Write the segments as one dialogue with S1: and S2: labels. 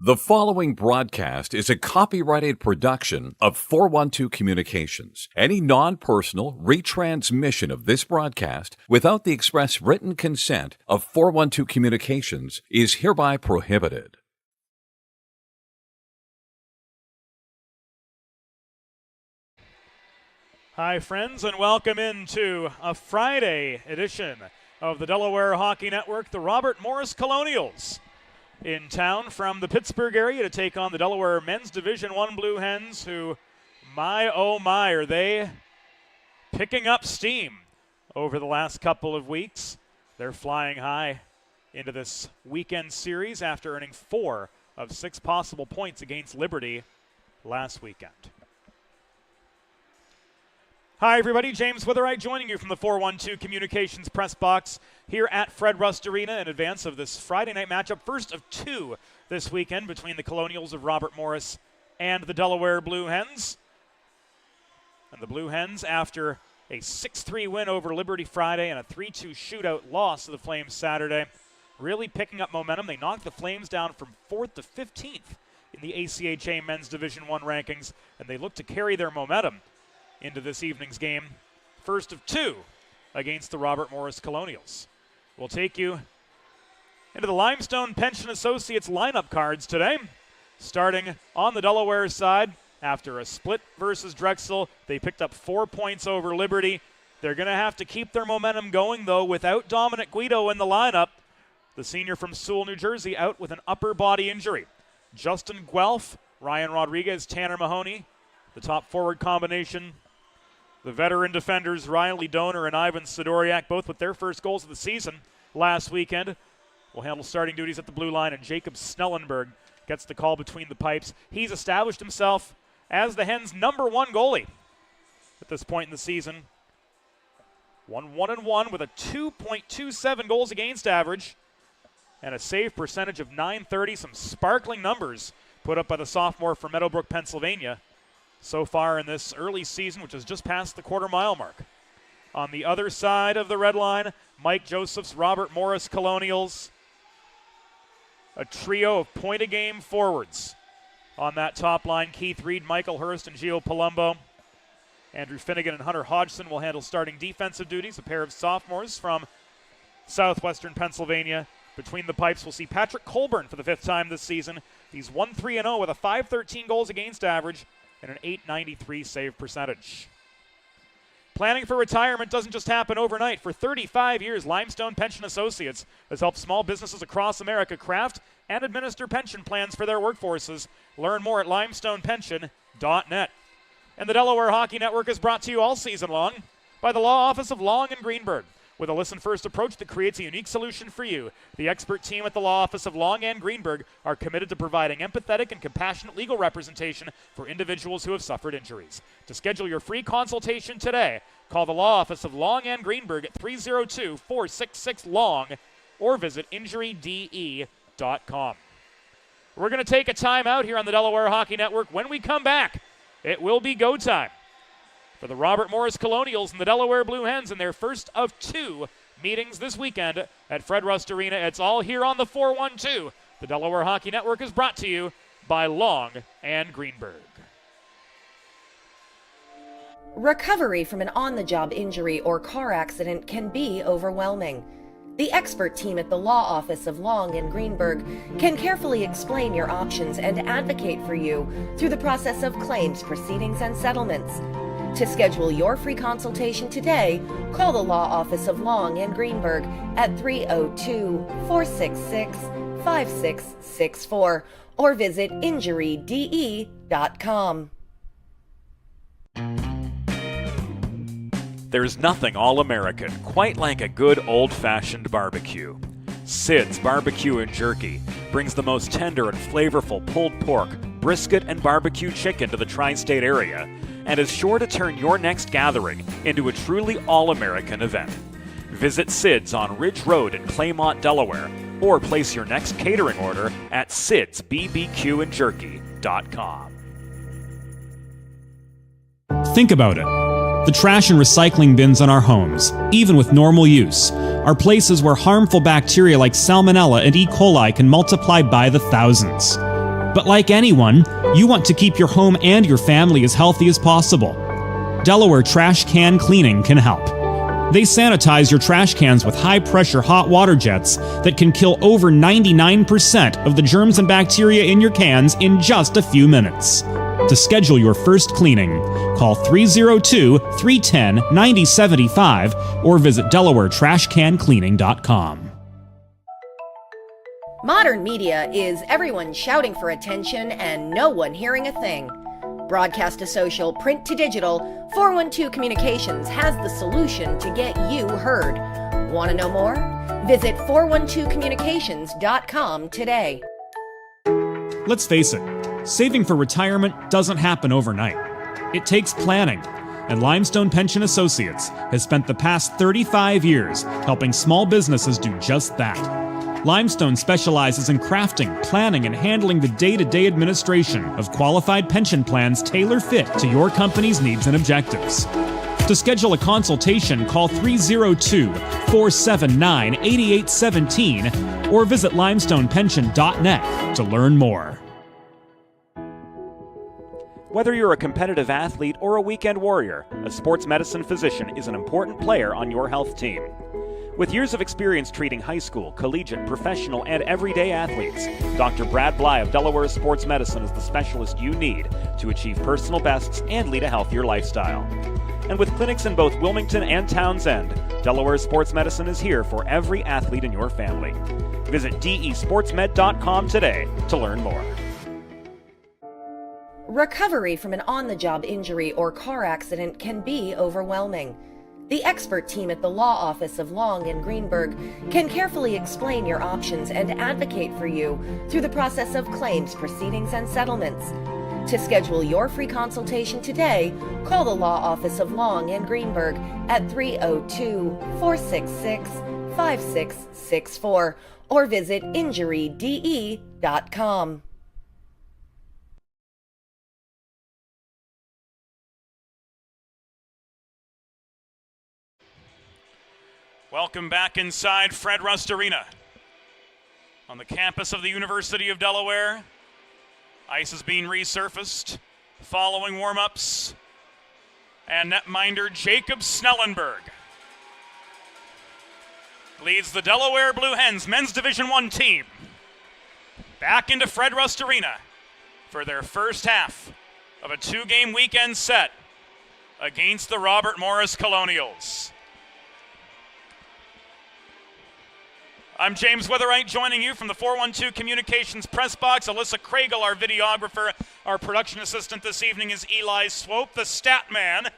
S1: The following broadcast is a copyrighted production of 412 Communications. Any non-personal retransmission of this broadcast without the express written consent of 412 Communications is hereby prohibited.
S2: Hi, friends, and welcome into a Friday edition of the Delaware Hockey Network, the Robert Morris Colonials, in town from the Pittsburgh area to take on the Delaware Men's Division I Blue Hens, who, my oh my, are they picking up steam over the last couple of weeks. They're flying high into this weekend series after earning 4 of 6 possible points against Liberty last weekend. Hi, everybody. James Witherite joining you from the 412 Communications press box here at Fred Rust Arena in advance of this Friday night matchup, first of 2 this weekend between the Colonials of Robert Morris and the Delaware Blue Hens. And the Blue Hens, after a 6-3 win over Liberty Friday and a 3-2 shootout loss to the Flames Saturday, really picking up momentum. They knocked the Flames down from 4th to 15th in the ACHA Men's Division I rankings, and they look to carry their momentum into this evening's game, first of 2 against the Robert Morris Colonials. We'll take you into the Limestone Pension Associates lineup cards today. Starting on the Delaware side, after a split versus Drexel, they picked up 4 points over Liberty. They're going to have to keep their momentum going, though, without Dominic Guido in the lineup. The senior from Sewell, New Jersey, out with an upper body injury. Justin Guelph, Ryan Rodriguez, Tanner Mahoney, the top forward combination. The veteran defenders, Riley Donor and Ivan Sidoriak, both with their first goals of the season last weekend, will handle starting duties at the blue line, and Jacob Snellenberg gets the call between the pipes. He's established himself as the Hens' #1 goalie at this point in the season. 1-1-1 with a 2.27 goals against average and a save percentage of .930. Some sparkling numbers put up by the sophomore from Meadowbrook, Pennsylvania so far in this early season, which has just passed the quarter-mile mark. On the other side of the red line, Mike Joseph's Robert Morris Colonials. A trio of point-a-game forwards. On that top line, Keith Reed, Michael Hurst, and Gio Palumbo. Andrew Finnegan and Hunter Hodgson will handle starting defensive duties. A pair of sophomores from southwestern Pennsylvania. Between the pipes, we'll see Patrick Colburn for the 5th time this season. He's 1-3-0 with a .513 goals against average and an .893 save percentage. Planning for retirement doesn't just happen overnight. For 35 years, Limestone Pension Associates has helped small businesses across America craft and administer pension plans for their workforces. Learn more at limestonepension.net. And the Delaware Hockey Network is brought to you all season long by the Law Office of Long and Greenberg. With a listen-first approach that creates a unique solution for you, the expert team at the Law Office of Long and Greenberg are committed to providing empathetic and compassionate legal representation for individuals who have suffered injuries. To schedule your free consultation today, call the Law Office of Long and Greenberg at 302-466-LONG or visit injuryde.com. We're going to take a time out here on the Delaware Hockey Network. When we come back, it will be go time for the Robert Morris Colonials and the Delaware Blue Hens in their first of 2 meetings this weekend at Fred Rust Arena. It's all here on the 412. The Delaware Hockey Network is brought to you by Long and Greenberg.
S3: Recovery from an on-the-job injury or car accident can be overwhelming. The expert team at the Law Office of Long and Greenberg can carefully explain your options and advocate for you through the process of claims, proceedings, and settlements. To schedule your free consultation today, call the Law Office of Long and Greenberg at 302-466-5664 or visit injuryde.com.
S2: There's nothing all-American quite like a good old-fashioned barbecue. Sid's Barbecue and Jerky brings the most tender and flavorful pulled pork, brisket, and barbecue chicken to the tri-state area and is sure to turn your next gathering into a truly all-American event. Visit Sid's on Ridge Road in Claymont, Delaware, or place your next catering order at sidsbbqandjerky.com.
S4: Think about it. The trash and recycling bins in our homes, even with normal use, are places where harmful bacteria like Salmonella and E. coli can multiply by the thousands. But like anyone, you want to keep your home and your family as healthy as possible. Delaware Trash Can Cleaning can help. They sanitize your trash cans with high-pressure hot water jets that can kill over 99% of the germs and bacteria in your cans in just a few minutes. To schedule your first cleaning, call 302-310-9075 or visit DelawareTrashCanCleaning.com.
S3: Modern media is everyone shouting for attention and no one hearing a thing. Broadcast to social, print to digital, 412 Communications has the solution to get you heard. Want to know more? Visit 412communications.com today.
S4: Let's face it, saving for retirement doesn't happen overnight. It takes planning, and Limestone Pension Associates has spent the past 35 years helping small businesses do just that. Limestone specializes in crafting, planning, and handling the day-to-day administration of qualified pension plans tailor-fit to your company's needs and objectives. To schedule a consultation, call 302-479-8817 or visit limestonepension.net to learn more.
S2: Whether you're a competitive athlete or a weekend warrior, a sports medicine physician is an important player on your health team. With years of experience treating high school, collegiate, professional, and everyday athletes, Dr. Brad Bly of Delaware Sports Medicine is the specialist you need to achieve personal bests and lead a healthier lifestyle. And with clinics in both Wilmington and Townsend, Delaware Sports Medicine is here for every athlete in your family. Visit desportsmed.com today to learn more.
S3: Recovery from an on-the-job injury or car accident can be overwhelming. The expert team at the Law Office of Long and Greenberg can carefully explain your options and advocate for you through the process of claims, proceedings, and settlements. To schedule your free consultation today, call the Law Office of Long and Greenberg at 302-466-5664 or visit injuryde.com.
S2: Welcome back inside Fred Rust Arena on the campus of the University of Delaware. Ice is being resurfaced following warm-ups, and netminder Jacob Snellenberg leads the Delaware Blue Hens men's Division I team back into Fred Rust Arena for their first half of a two-game weekend set against the Robert Morris Colonials. I'm James Witherite, joining you from the 412 Communications press box. Alyssa Craigle, our videographer. Our production assistant this evening is Eli Swope, the stat man.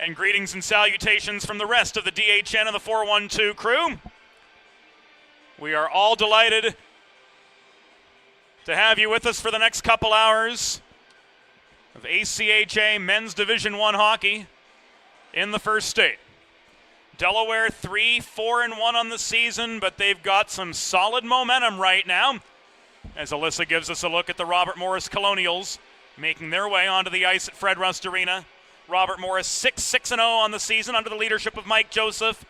S2: And greetings and salutations from the rest of the DHN and the 412 crew. We are all delighted to have you with us for the next couple hours of ACHA Men's Division I hockey in the first state. Delaware 3-4-1 on the season, but they've got some solid momentum right now. As Alyssa gives us a look at the Robert Morris Colonials making their way onto the ice at Fred Rust Arena. Robert Morris 6-6-0 on the season under the leadership of Mike Joseph.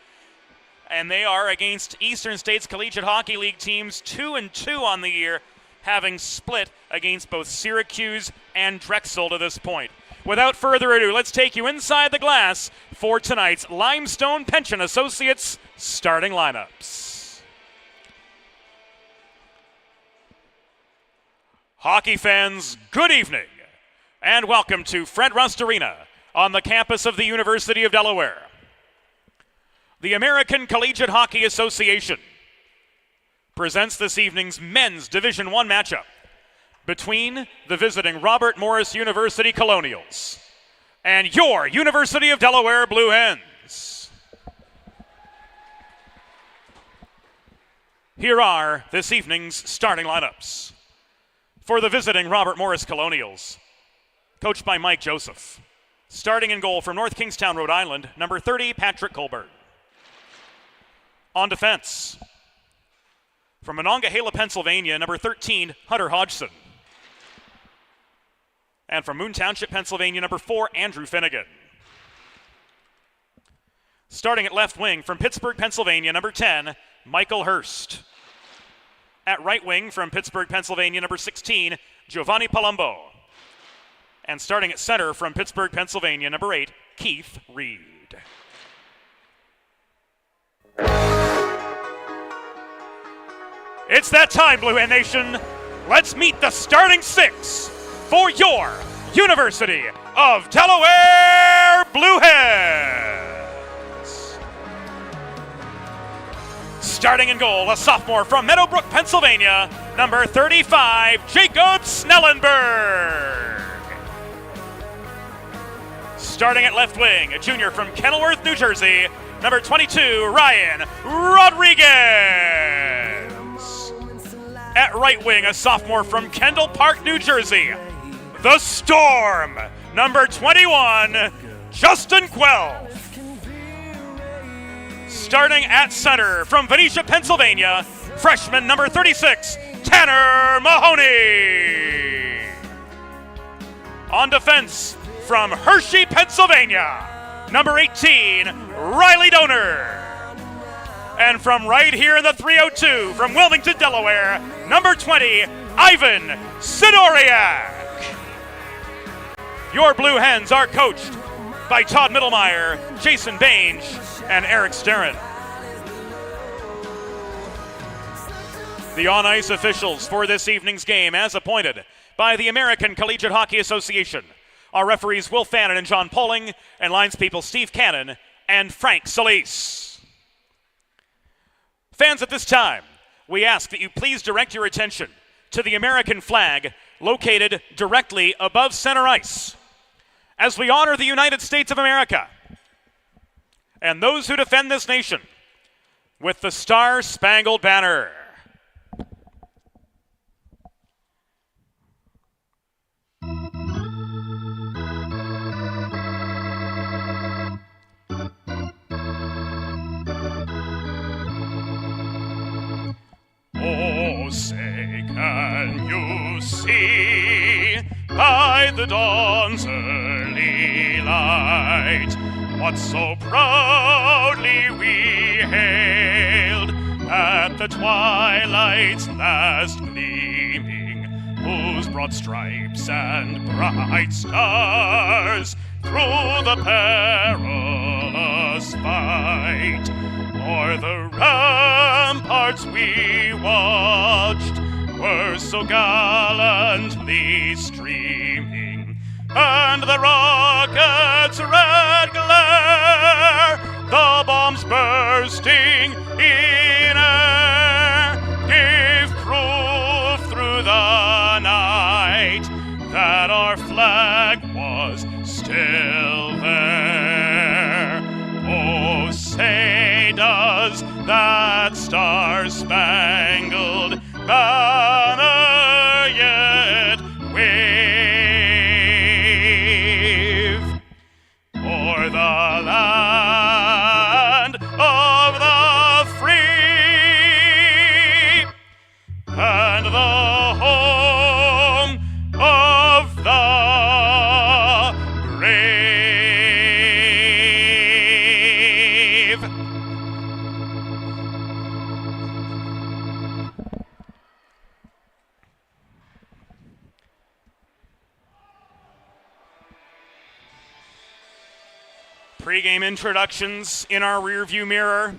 S2: And they are against Eastern States Collegiate Hockey League teams 2-2 on the year, having split against both Syracuse and Drexel to this point. Without further ado, let's take you inside the glass for tonight's Limestone Pension Associates starting lineups. Hockey fans, good evening, and welcome to Fred Rust Arena on the campus of the University of Delaware. The American Collegiate Hockey Association presents this evening's Men's Division I matchup between the visiting Robert Morris University Colonials and your University of Delaware Blue Hens. Here are this evening's starting lineups. For the visiting Robert Morris Colonials, coached by Mike Joseph. Starting in goal from North Kingstown, Rhode Island, number 30, Patrick Colbert. On defense, from Monongahela, Pennsylvania, number 13, Hunter Hodgson. And from Moon Township, Pennsylvania, number 4, Andrew Finnegan. Starting at left wing from Pittsburgh, Pennsylvania, number 10, Michael Hurst. At right wing from Pittsburgh, Pennsylvania, number 16, Giovanni Palumbo. And starting at center from Pittsburgh, Pennsylvania, number 8, Keith Reed. It's that time, Blue Hen Nation. Let's meet the starting six for your University of Delaware Blue Hens. Starting in goal, a sophomore from Meadowbrook, Pennsylvania, number 35, Jacob Snellenberg. Starting at left wing, a junior from Kenilworth, New Jersey, number 22, Ryan Rodriguez. At right wing, a sophomore from Kendall Park, New Jersey, the Storm, number 21, Justin Guelph. Starting at center from Venetia, Pennsylvania, freshman number 36, Tanner Mahoney. On defense from Hershey, Pennsylvania, number 18, Riley Donor. And from right here in the 302, from Wilmington, Delaware, number 20, Ivan Sidoriak. Your Blue Hens are coached by Todd Middlemeyer, Jason Bainge, and Eric Sterren. The on-ice officials for this evening's game, as appointed by the American Collegiate Hockey Association, are referees Will Fannin and John Poling, and linespeople Steve Cannon and Frank Solis. Fans, at this time, we ask that you please direct your attention to the American flag located directly above center ice as we honor the United States of America and those who defend this nation with the Star-Spangled Banner.
S5: Oh, say, can you see by the dawn's early light what so proudly we hailed at the twilight's last gleaming, whose broad stripes and bright stars through the perilous fight o'er the ramparts we watched were so gallantly streaming, and the rocket's red glare, the bombs bursting in air, gave proof through the night that our flag was still there. Oh, say does that star-spangled banner yet wave o'er the land of the free and the home of the brave.
S2: Pre-game introductions in our rearview mirror.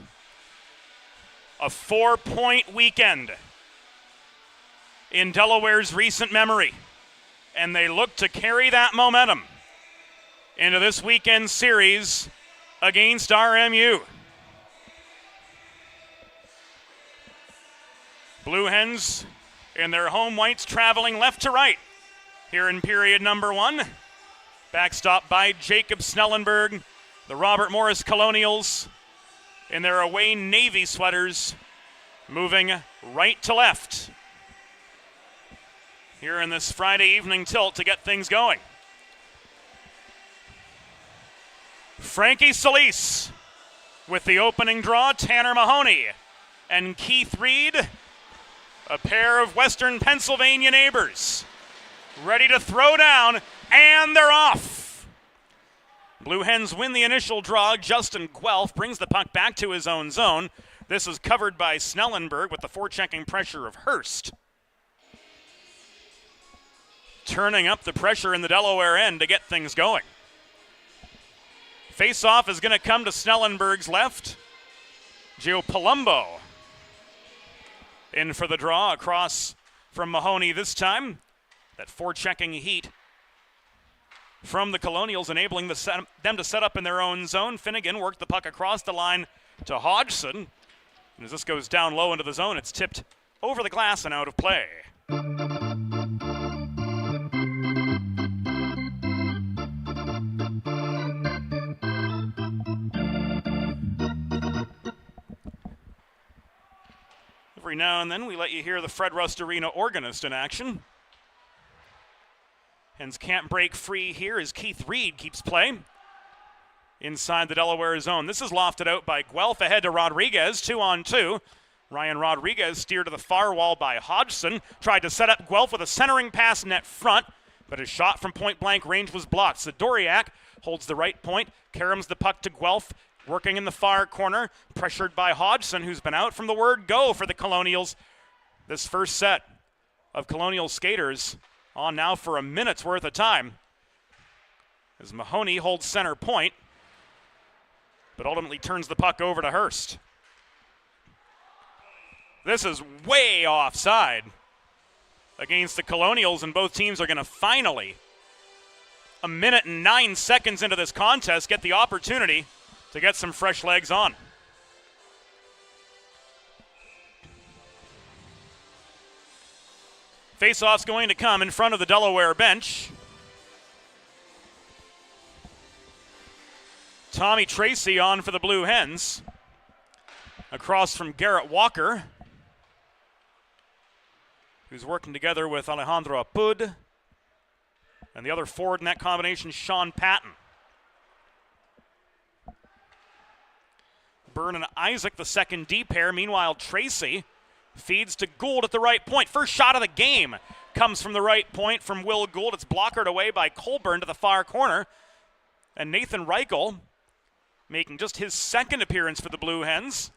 S2: A 4-point weekend in Delaware's recent memory, and they look to carry that momentum into this weekend series against RMU. Blue Hens in their home whites traveling left to right here in period number 1. Backstop by Jacob Snellenberg. The Robert Morris Colonials in their away navy sweaters moving right to left here in this Friday evening tilt to get things going. Frankie Solis with the opening draw, Tanner Mahoney and Keith Reed, a pair of Western Pennsylvania neighbors, ready to throw down, and they're off. Blue Hens win the initial draw. Justin Guelph brings the puck back to his own zone. This is covered by Snellenberg with the forechecking pressure of Hurst. Turning up the pressure in the Delaware end to get things going. Face-off is going to come to Snellenberg's left. Gio Palumbo in for the draw across from Mahoney this time. That forechecking heat from the Colonials, enabling them to set up in their own zone. Finnegan worked the puck across the line to Hodgson. And as this goes down low into the zone, it's tipped over the glass and out of play. Every now and then we let you hear the Fred Rust Arena organist in action. Hens can't break free here as Keith Reed keeps play inside the Delaware zone. This is lofted out by Guelph ahead to Rodriguez, 2-on-2. Ryan Rodriguez steered to the far wall by Hodgson. Tried to set up Guelph with a centering pass net front, but his shot from point-blank range was blocked. Sidoriak holds the right point, caroms the puck to Guelph, working in the far corner, pressured by Hodgson, who's been out from the word go for the Colonials. This first set of Colonial skaters on now for a minute's worth of time as Mahoney holds center point, but ultimately turns the puck over to Hurst. This is way offside against the Colonials, and both teams are going to finally, 1 minute and 9 seconds into this contest, get the opportunity to get some fresh legs on. Face-off's going to come in front of the Delaware bench. Tommy Tracy on for the Blue Hens. Across from Garrett Walker, who's working together with Alejandro Apud. And the other forward in that combination, Sean Patton. Byrne and Isaac, the second D pair. Meanwhile, Tracy Feeds to Gould at the right point. First shot of the game comes from the right point from Will Gould. It's blockered away by Colburn to the far corner. And Nathan Reichel making just his second appearance for the Blue Hens,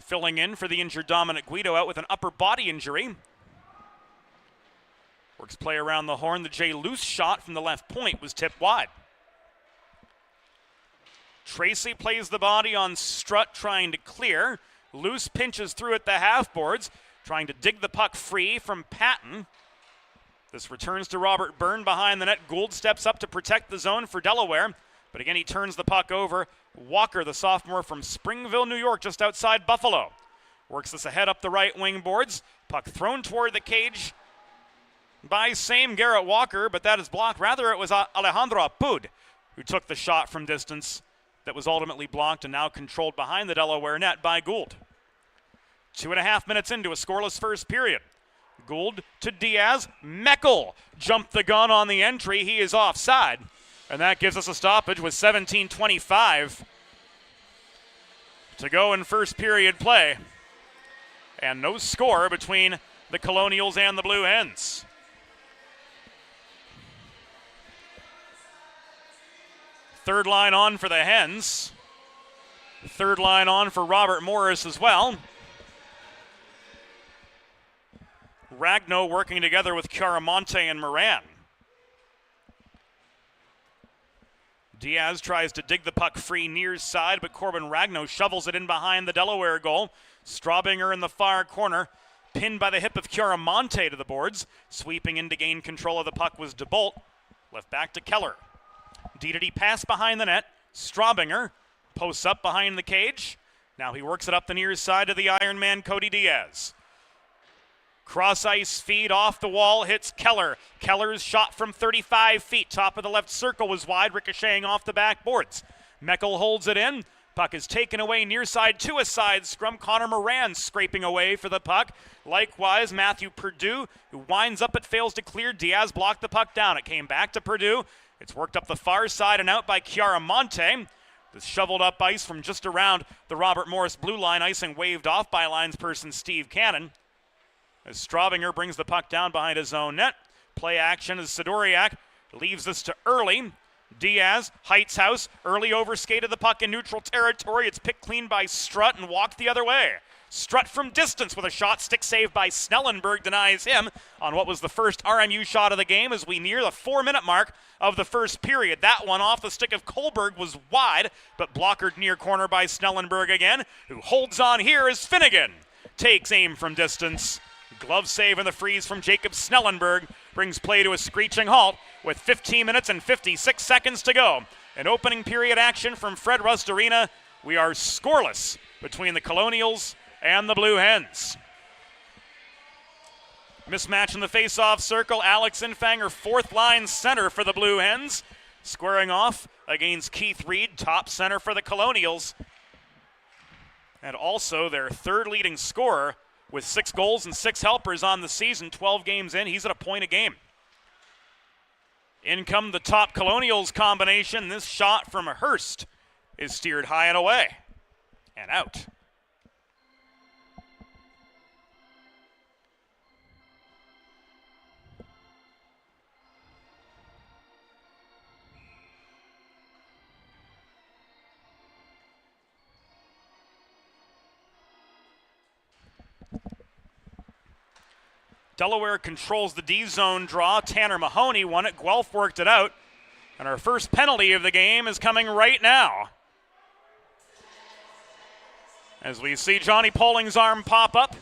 S2: filling in for the injured Dominic Guido out with an upper body injury. Works play around the horn. The Jay Luce shot from the left point was tipped wide. Tracy plays the body on Strutt, trying to clear. Luce pinches through at the half boards, trying to dig the puck free from Patton. This returns to Robert Byrne behind the net. Gould steps up to protect the zone for Delaware, but again he turns the puck over. Walker, the sophomore from Springville, New York, just outside Buffalo, works this ahead up the right wing boards. Puck thrown toward the cage by same Garrett Walker, but that is blocked. Rather, it was Alejandro Apud who took the shot from distance that was ultimately blocked and now controlled behind the Delaware net by Gould. 2.5 minutes into a scoreless first period. Gould to Diaz. Meckel jumped the gun on the entry. He is offside, and that gives us a stoppage with 17:25 to go in first period play. And no score between the Colonials and the Blue Hens. Third line on for the Hens. Third line on for Robert Morris as well. Ragno working together with Chiaramonte and Moran. Diaz tries to dig the puck free near side, but Corbin Ragno shovels it in behind the Delaware goal. Straubinger in the far corner, pinned by the hip of Chiaramonte to the boards. Sweeping in to gain control of the puck was DeBolt. Left back to Keller. D pass behind the net. Straubinger posts up behind the cage. Now he works it up the near side to the Iron Man, Cody Diaz. Cross ice feed off the wall, hits Keller. Keller's shot from 35 feet. Top of the left circle was wide, ricocheting off the backboards. Meckel holds it in. Puck is taken away near side to a side scrum. Connor Moran scraping away for the puck. Likewise, Matthew Perdue, who winds up but fails to clear. Diaz blocked the puck down. It came back to Perdue. It's worked up the far side and out by Chiaramonte. This shoveled up ice from just around the Robert Morris blue line. Icing waved off by linesperson Steve Cannon. As Straubinger brings the puck down behind his own net. Play action as Sidoriak leaves this to Early. Diaz, Heights House. Early overskated the puck in neutral territory. It's picked clean by Strutt and walked the other way. Strutt from distance with a shot. Stick save by Snellenberg denies him on what was the first RMU shot of the game as we near the 4-minute mark of the first period. That one off the stick of Kohlberg was wide, but blockered near corner by Snellenberg again, who holds on here as Finnegan takes aim from distance. Glove save in the freeze from Jacob Snellenberg brings play to a screeching halt with 15 minutes and 56 seconds to go. An opening period action from Fred Rust Arena. We are scoreless between the Colonials and the Blue Hens. Mismatch in the face-off circle. Alex Infanger, fourth line center for the Blue Hens, squaring off against Keith Reed, top center for the Colonials, and also their third leading scorer with 6 goals and 6 helpers on the season. 12 games in, he's at a point a game. In come the top Colonials combination. This shot from Hurst is steered high and away and out. Delaware controls the D-zone draw. Tanner Mahoney won it. Guelph worked it out. And our first penalty of the game is coming right now, as we see Johnny Polling's arm pop up.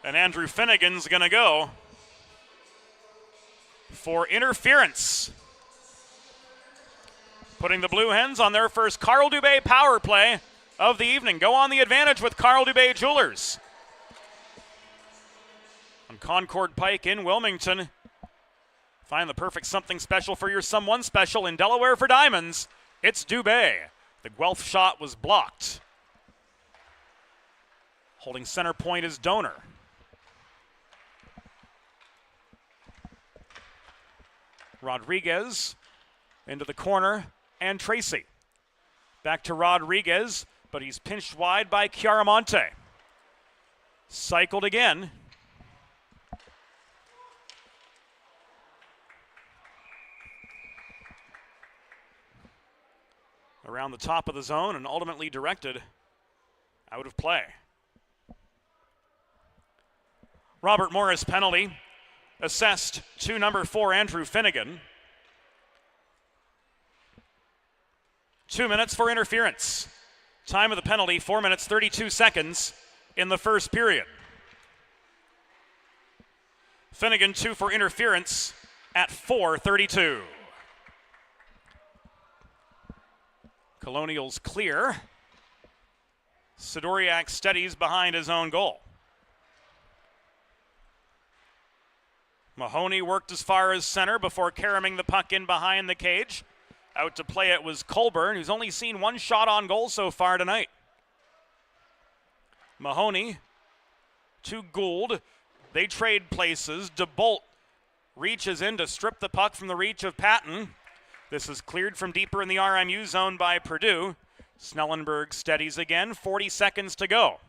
S2: And Andrew Finnegan's going to go for interference, putting the Blue Hens on their first Carl Dubé power play of the evening. Go on the advantage with Carl Dubé Jewelers. On Concord Pike in Wilmington. Find the perfect something special for your someone special in Delaware for diamonds. It's Dubé. The Guelph shot was blocked. Holding center point is Donor. Rodriguez into the corner and Tracy. Back to Rodriguez, but he's pinched wide by Chiaramonte. Cycled again. Around the top of the zone and ultimately directed out of play. Robert Morris penalty assessed to number 4, Andrew Finnegan. 2 minutes for interference. Time of the penalty, 4 minutes, 32 seconds in the first period. Finnegan 2 for interference at 4:32. Colonials clear. Sidoriak steadies behind his own goal. Mahoney worked as far as center before caroming the puck in behind the cage. Out to play it was Colburn, who's only seen one shot on goal so far tonight. Mahoney to Gould. They trade places. DeBolt reaches in to strip the puck from the reach of Patton. This is cleared from deeper in the RMU zone by Purdue. Snellenberg steadies again, 40 seconds to go.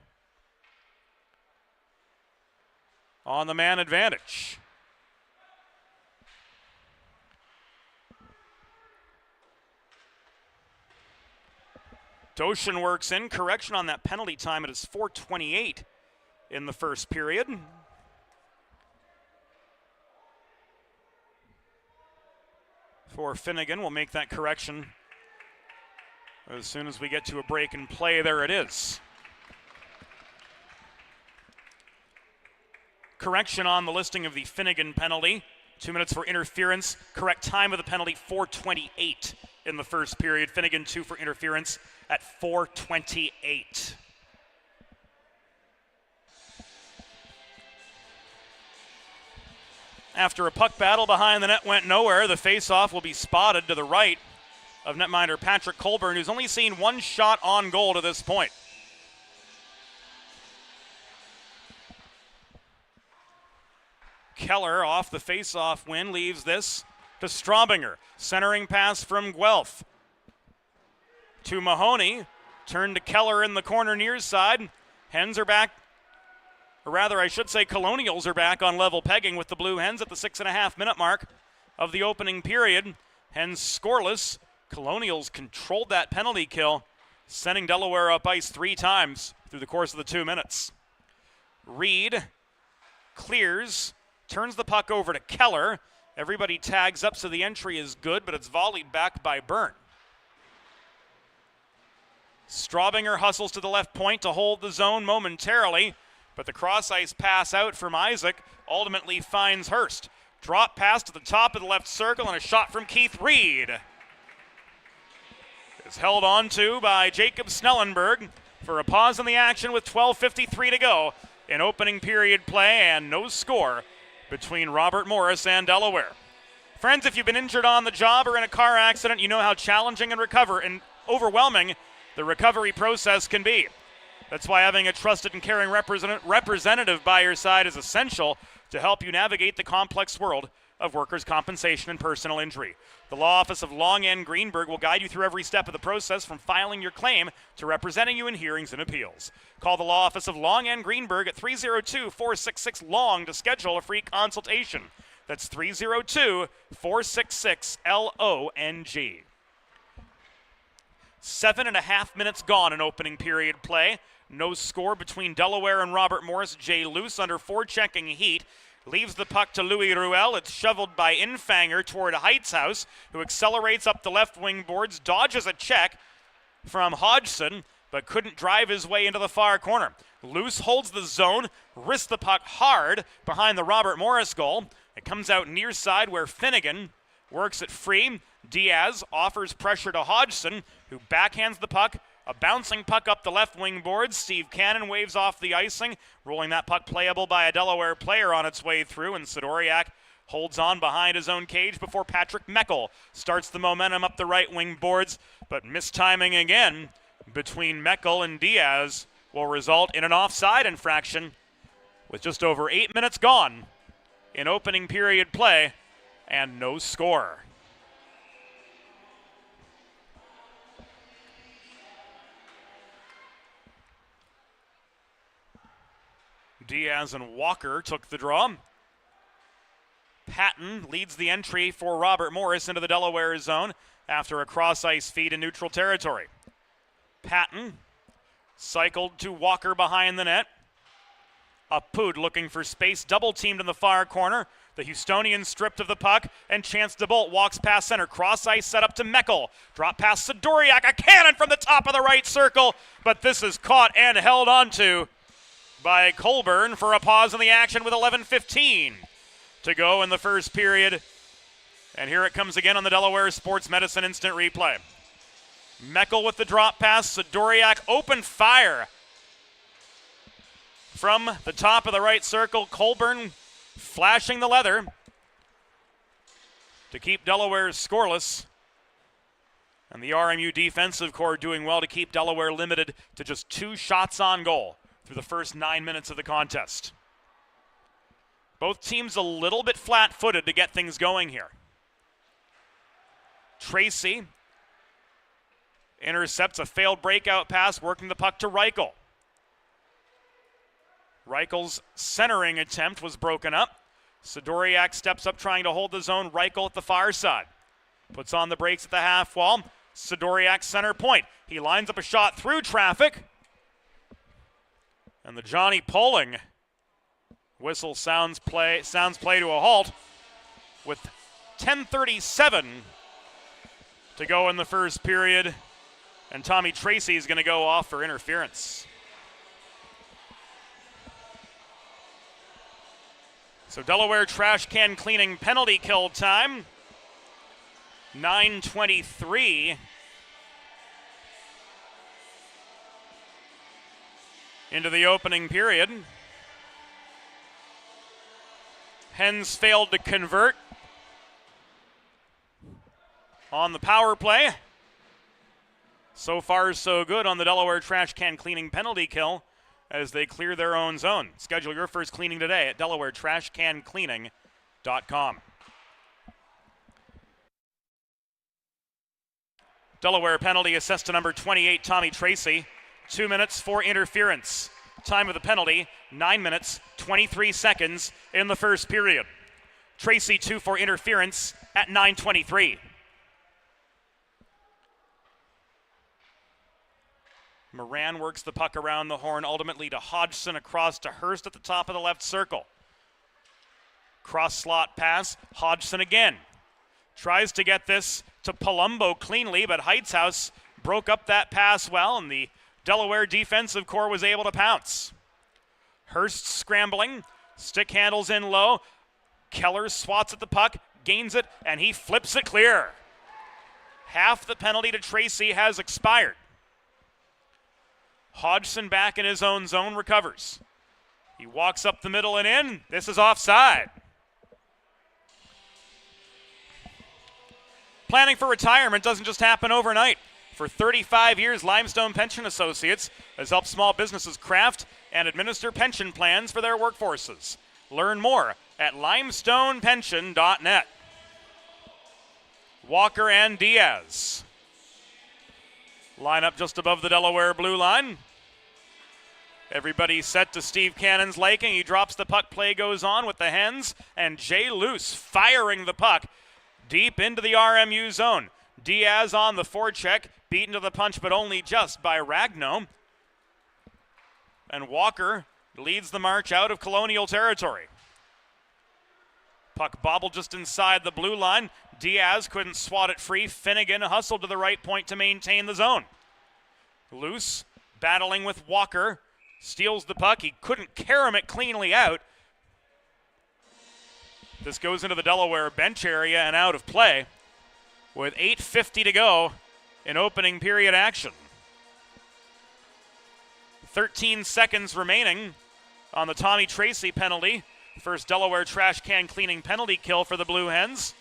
S2: On the man advantage. Doshin works in. Correction on that penalty time. It is 4:28 in the first period. For Finnegan, we'll make that correction as soon as we get to a break and play. There it is. Correction on the listing of the Finnegan penalty. 2 minutes for interference. Correct time of the penalty, 4:28 in the first period. Finnegan 2 for interference at 4:28. After a puck battle behind the net went nowhere, the faceoff will be spotted to the right of netminder Patrick Colburn, who's only seen one shot on goal to this point. Keller off the faceoff win leaves this to Straubinger. Centering pass from Guelph to Mahoney. Turn to Keller in the corner near side. Hens are back. Or rather, I should say Colonials are back on level pegging with the Blue Hens at the 6.5-minute mark of the opening period. Hens scoreless. Colonials controlled that penalty kill, sending Delaware up ice 3 times through the course of the 2 minutes. Reed clears, turns the puck over to Keller. Everybody tags up, so the entry is good, but it's volleyed back by Byrne. Straubinger hustles to the left point to hold the zone momentarily, but the cross-ice pass out from Isaac ultimately finds Hurst. Drop pass to the top of the left circle and a shot from Keith Reed. Is held on to by Jacob Snellenberg for a pause in the action with 12:53 to go in opening period play, and no score between Robert Morris and Delaware. Friends, if you've been injured on the job or in a car accident, you know how challenging and overwhelming the recovery process can be. That's why having a trusted and caring representative by your side is essential to help you navigate the complex world of workers' compensation and personal injury. The Law Office of Long and Greenberg will guide you through every step of the process, from filing your claim to representing you in hearings and appeals. Call the Law Office of Long and Greenberg at 302-466-LONG to schedule a free consultation. That's 302-466-LONG. 7.5 minutes gone in opening period play. No score between Delaware and Robert Morris. Jay Luce under forechecking heat. Leaves the puck to Louis Ruel. It's shoveled by Infanger toward Heitzhaus, who accelerates up the left wing boards, dodges a check from Hodgson, but couldn't drive his way into the far corner. Luce holds the zone, wrists the puck hard behind the Robert Morris goal. It comes out near side where Finnegan works it free. Diaz offers pressure to Hodgson, who backhands the puck. A bouncing puck up the left wing boards. Steve Cannon waves off the icing, rolling that puck playable by a Delaware player on its way through, and Sidoriak holds on behind his own cage before Patrick Meckel starts the momentum up the right wing boards, but mistiming again between Meckel and Diaz will result in an offside infraction with just over 8 minutes gone in opening period play and no score. Diaz and Walker took the draw. Patton leads the entry for Robert Morris into the Delaware zone after a cross-ice feed in neutral territory. Patton cycled to Walker behind the net. Apud looking for space, double-teamed in the far corner. The Houstonian stripped of the puck, and Chance DeBolt walks past center. Cross-ice set up to Meckel. Drop past Sidoriak, a cannon from the top of the right circle, but this is caught and held onto by Colburn for a pause in the action with 11:15 to go in the first period. And here it comes again on the Delaware Sports Medicine instant replay. Meckel with the drop pass, Sidoriak open fire from the top of the right circle. Colburn flashing the leather to keep Delaware scoreless. And the RMU defensive core doing well to keep Delaware limited to just 2 shots on goal through the first 9 minutes of the contest. Both teams a little bit flat-footed to get things going here. Tracy intercepts a failed breakout pass, working the puck to Reichel. Reichel's centering attempt was broken up. Sidoriak steps up trying to hold the zone. Reichel at the far side. Puts on the brakes at the half wall. Sidoriak center point. He lines up a shot through traffic. And the Johnny Poling whistle sounds play to a halt with 10:37 to go in the first period. And Tommy Tracy is going to go off for interference. So Delaware trash can cleaning penalty kill time. 9:23 into the opening period. Hens failed to convert on the power play. So far, so good on the Delaware trash can cleaning penalty kill as they clear their own zone. Schedule your first cleaning today at DelawareTrashCanCleaning.com. Delaware penalty assessed to number 28, Tommy Tracy. 2 minutes for interference. Time of the penalty, 9 minutes, 23 seconds in the first period. Tracy 2 for interference at 9:23. Moran works the puck around the horn, ultimately to Hodgson, across to Hurst at the top of the left circle. Cross slot pass, Hodgson again. Tries to get this to Palumbo cleanly, but Heitzhaus broke up that pass well, and the Delaware defensive core was able to pounce. Hurst scrambling, stick handles in low. Keller swats at the puck, gains it, and he flips it clear. Half the penalty to Tracy has expired. Hodgson back in his own zone, recovers. He walks up the middle and in. This is offside. Planning for retirement doesn't just happen overnight. For 35 years, Limestone Pension Associates has helped small businesses craft and administer pension plans for their workforces. Learn more at limestonepension.net. Walker and Diaz line up just above the Delaware blue line. Everybody set to Steve Cannon's liking. He drops the puck, play goes on with the Hens, and Jay Luce firing the puck deep into the RMU zone. Diaz on the forecheck, beaten to the punch, but only just by Ragno. And Walker leads the march out of Colonial territory. Puck bobbled just inside the blue line. Diaz couldn't swat it free. Finnegan hustled to the right point to maintain the zone. Luce battling with Walker. Steals the puck. He couldn't carom it cleanly out. This goes into the Delaware bench area and out of play with 8:50 to go in opening period action. 13 seconds remaining on the Tommy Tracy penalty. First Delaware trash can cleaning penalty kill for the Blue Hens.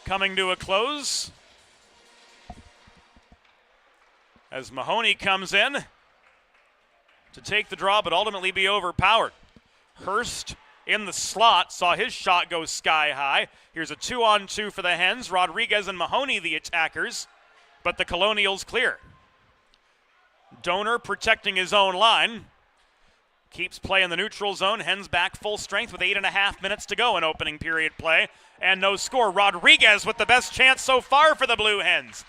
S2: Coming to a close as Mahoney comes in to take the draw, but ultimately be overpowered. Hurst in the slot saw his shot go sky high. Here's a 2-on-2 for the Hens. Rodriguez and Mahoney the attackers, but the Colonials clear. Donor protecting his own line. Keeps play in the neutral zone. Hens back full strength with 8.5 minutes to go in opening period play. And no score. Rodriguez with the best chance so far for the Blue Hens.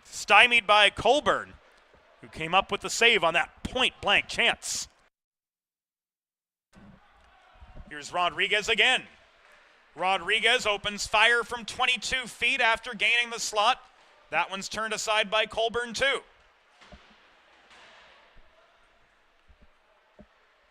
S2: Stymied by Colburn, who came up with the save on that point-blank chance. Here's Rodriguez again. Rodriguez opens fire from 22 feet after gaining the slot. That one's turned aside by Colburn too.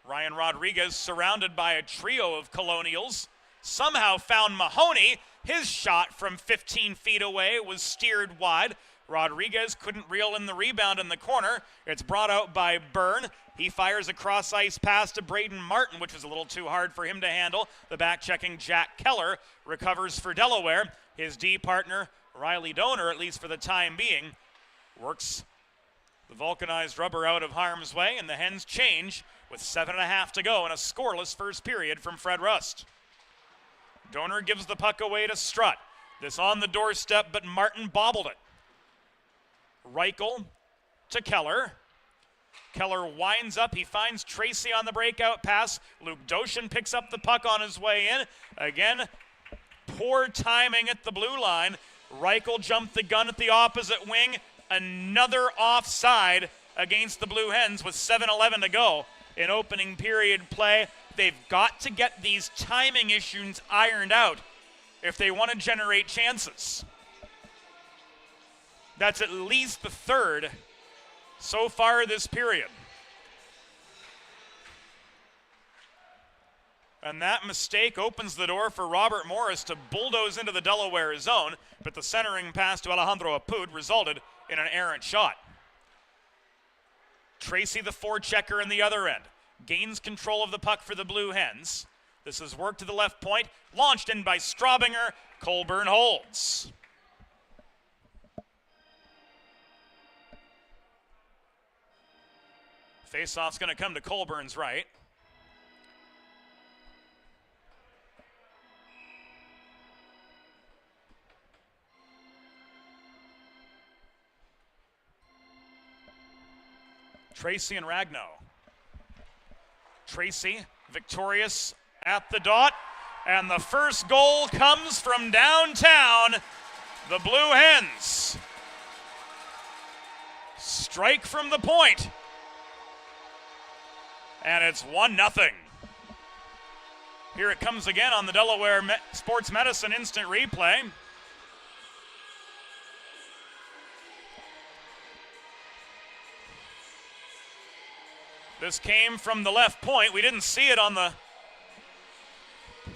S2: Ryan Rodriguez surrounded by a trio of Colonials. Somehow found Mahoney. His shot from 15 feet away was steered wide. Rodriguez couldn't reel in the rebound in the corner. It's brought out by Byrne. He fires a cross-ice pass to Braden Martin, which was a little too hard for him to handle. The back-checking Jack Keller recovers for Delaware. His D partner, Riley Donor, at least for the time being, works the vulcanized rubber out of harm's way, and the Hens change with 7.5 to go in a scoreless first period from Fred Rust. Donor gives the puck away to Strutt. This on the doorstep, but Martin bobbled it. Reichel to Keller. Keller winds up. He finds Tracy on the breakout pass. Luke Doshin picks up the puck on his way in. Again, poor timing at the blue line. Reichel jumped the gun at the opposite wing. Another offside against the Blue Hens with 7:11 to go in opening period play. They've got to get these timing issues ironed out if they want to generate chances. That's at least the third so far this period. And that mistake opens the door for Robert Morris to bulldoze into the Delaware zone, but the centering pass to Alejandro Apud resulted in an errant shot. Tracy, the forechecker in the other end, gains control of the puck for the Blue Hens. This is work to the left point, launched in by Straubinger. Colburn holds. Faceoff's going to come to Colburn's right. Tracy and Ragnow. Tracy victorious at the dot, and the first goal comes from downtown. The Blue Hens strike from the point, and it's 1-0. Here it comes again on the Delaware Sports Medicine instant replay. This came from the left point. We didn't see it on the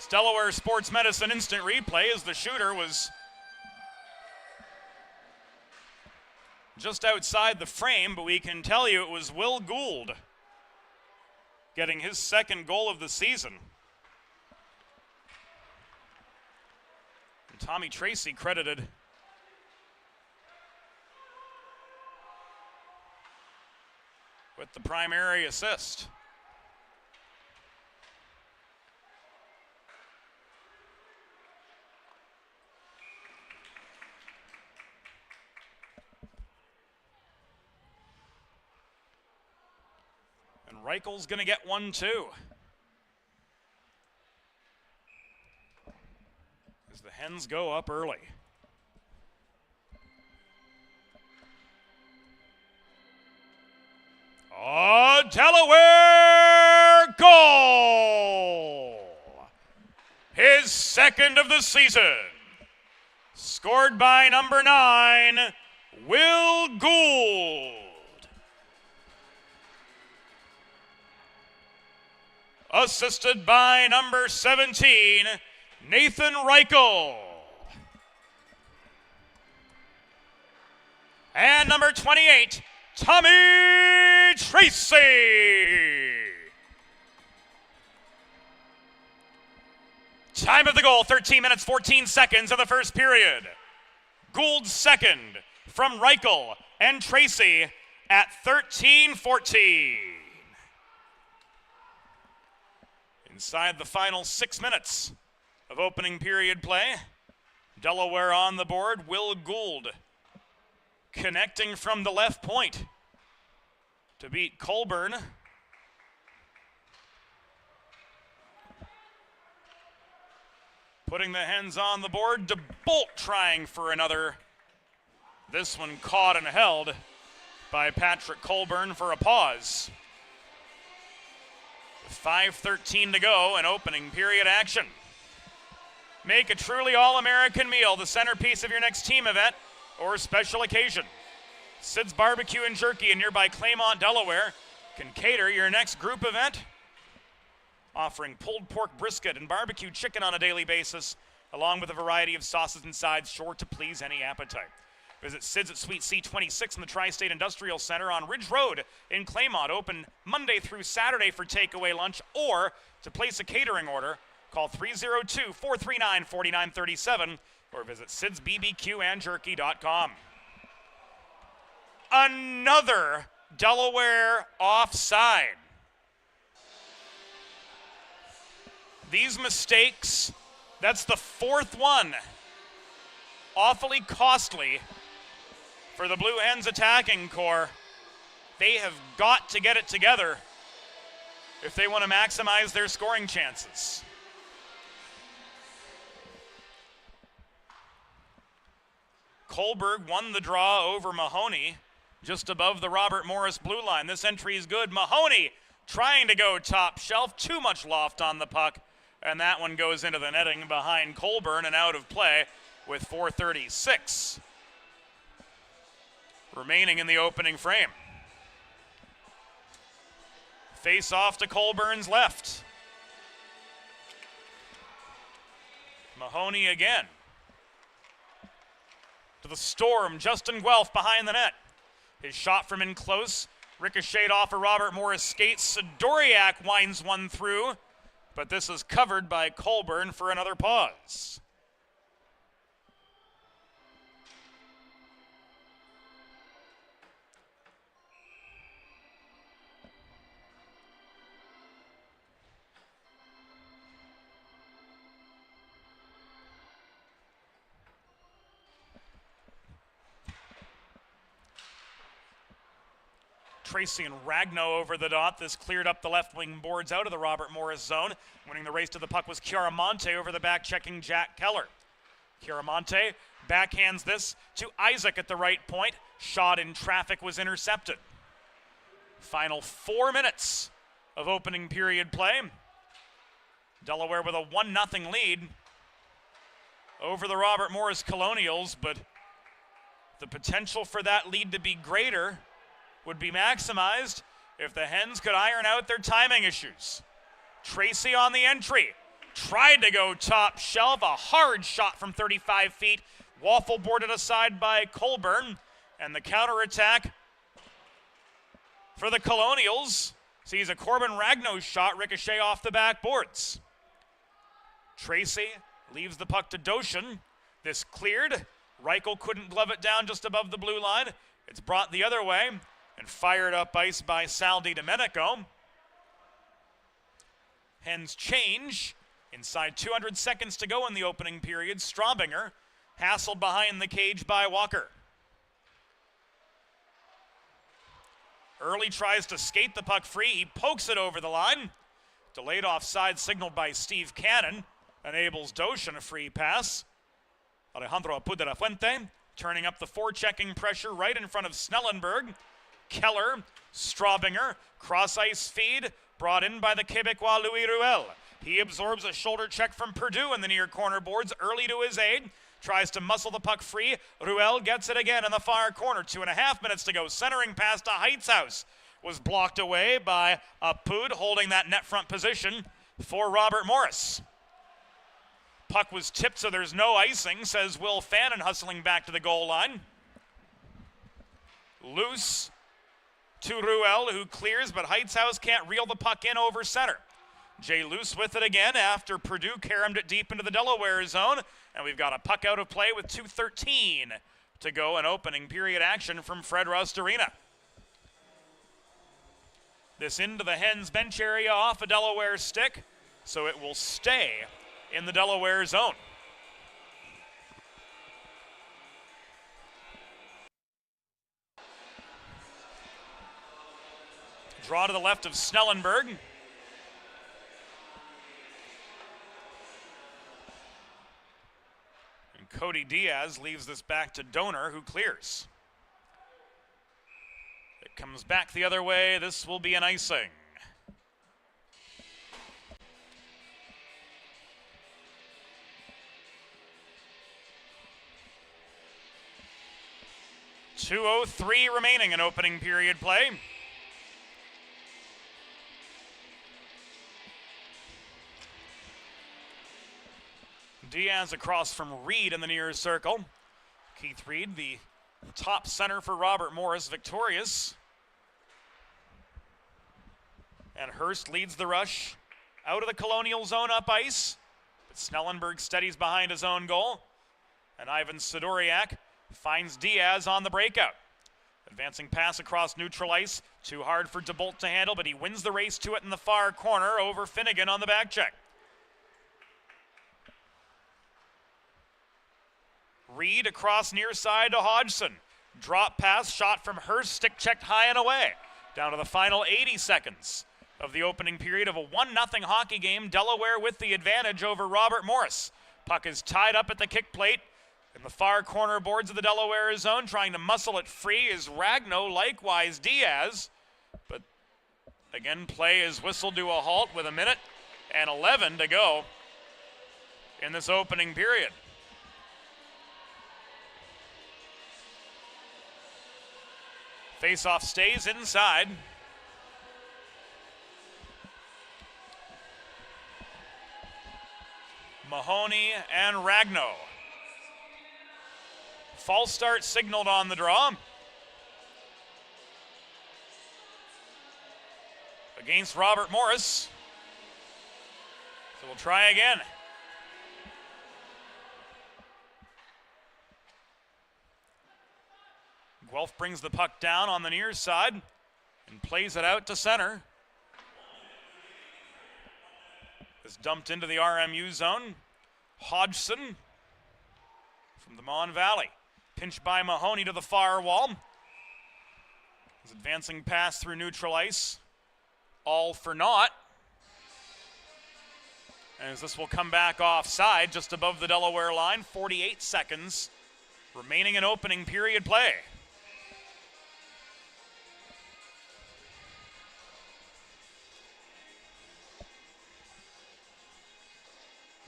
S2: Delaware Sports Medicine instant replay as the shooter was just outside the frame, but we can tell you it was Will Gould getting his second goal of the season. And Tommy Tracy credited with the primary assist. And Reichel's going to get one too, as the Hens go up early. Oh, Delaware goal! His second of the season. Scored by number 9, Will Gould. Assisted by number 17, Nathan Reichel. And number 28, Tommy Tracy. Time of the goal, 13 minutes, 14 seconds of the first period. Gould's second from Reichel and Tracy at 13:14. Inside the final 6 minutes of opening period play, Delaware on the board. Will Gould connecting from the left point.
S5: to beat Colburn. Putting the Hens on the board. DeBolt trying for another. This one caught and held by Patrick Colburn for a pause. 5:13 to go in opening period action. Make a truly all-American meal the centerpiece of your next team event or special occasion. Sid's Barbecue and Jerky in nearby Claymont, Delaware can cater your next group event, offering pulled pork brisket and barbecue chicken on a daily basis, along with a variety of sauces and sides sure to please any appetite. Visit Sid's at Suite C26 in the Tri-State Industrial Center on Ridge Road in Claymont, open Monday through Saturday for takeaway lunch, or to place a catering order, call 302-439-4937 or visit sidsbbqandjerky.com. Another Delaware offside. These mistakes, that's the fourth one. Awfully costly for the Blue Hens attacking core. They have got to get it together if they want to maximize their scoring chances. Kohlberg won the draw over Mahoney just above the Robert Morris blue line. This entry is good. Mahoney trying to go top shelf. Too much loft on the puck, and that one goes into the netting behind Colburn and out of play with 4:36 remaining in the opening frame. Face off to Colburn's left. Mahoney again. To the Storm, Justin Guelph behind the net. His shot from in close, ricocheted off a Robert Morris skate. Sidoriak winds one through, but this is covered by Colburn for another pause. Tracy and Ragno over the dot. This cleared up the left wing boards out of the Robert Morris zone. Winning the race to the puck was Chiaramonte over the back, checking Jack Keller. Chiaramonte backhands this to Isaac at the right point. Shot in traffic was intercepted. Final 4 minutes of opening period play. Delaware with a 1-0 lead over the Robert Morris Colonials, but the potential for that lead to be greater would be maximized if the Hens could iron out their timing issues. Tracy on the entry. Tried to go top shelf. A hard shot from 35 feet. Waffle boarded aside by Colburn. And the counterattack for the Colonials sees a Corbin Ragno shot ricochet off the backboards. Tracy leaves the puck to Doshin. This cleared. Reichel couldn't glove it down just above the blue line. It's brought the other way and fired up ice by Sal Di Domenico. Hens change. Inside 200 seconds to go in the opening period. Straubinger hassled behind the cage by Walker. Early tries to skate the puck free. He pokes it over the line. Delayed offside signaled by Steve Cannon. Enables Doshin a free pass. Alejandro Apu de la Fuente turning up the forechecking pressure right in front of Snellenberg. Keller, Straubinger, cross-ice feed, brought in by the Quebecois Louis Ruel. He absorbs a shoulder check from Purdue in the near corner boards, early to his aid. Tries to muscle the puck free. Ruel gets it again in the far corner. 2.5 minutes to go. Centering pass to Heitzhaus was blocked away by Apud, holding that net front position for Robert Morris. Puck was tipped, so there's no icing, says Will Fannin, hustling back to the goal line. Loose to Ruel, who clears, but Heitzhaus can't reel the puck in over center. Jay Luce with it again after Purdue caromed it deep into the Delaware zone. And we've got a puck out of play with 2:13 to go in opening period action from Fred Rust Arena. This into the Hens bench area off a Delaware stick, so it will stay in the Delaware zone. Draw to the left of Snellenberg. And Cody Diaz leaves this back to Donor, who clears. It comes back the other way. This will be an icing. .203 remaining in opening period play. Diaz across from Reed in the near circle. Keith Reed, the top center for Robert Morris, victorious. And Hurst leads the rush out of the Colonial zone up ice. But Snellenberg steadies behind his own goal. And Ivan Sidoriak finds Diaz on the breakout. Advancing pass across neutral ice. Too hard for DeBolt to handle, but he wins the race to it in the far corner over Finnegan on the back check. Reed across near side to Hodgson. Drop pass, shot from Hurst, stick checked high and away. Down to the final 80 seconds of the opening period of a 1-0 hockey game. Delaware with the advantage over Robert Morris. Puck is tied up at the kick plate. In the far corner boards of the Delaware zone, trying to muscle it free is Ragno, likewise Diaz. But again, play is whistled to a halt with 1:11 to go in this opening period. Faceoff stays inside. Mahoney and Ragno. False start signaled on the draw. Against Robert Morris. So we'll try again. Guelph brings the puck down on the near side and plays it out to center. It's dumped into the RMU zone. Hodgson from the Mon Valley. Pinched by Mahoney to the far wall. His advancing pass through neutral ice. All for naught. As this will come back offside just above the Delaware line. 48 seconds remaining in opening period play.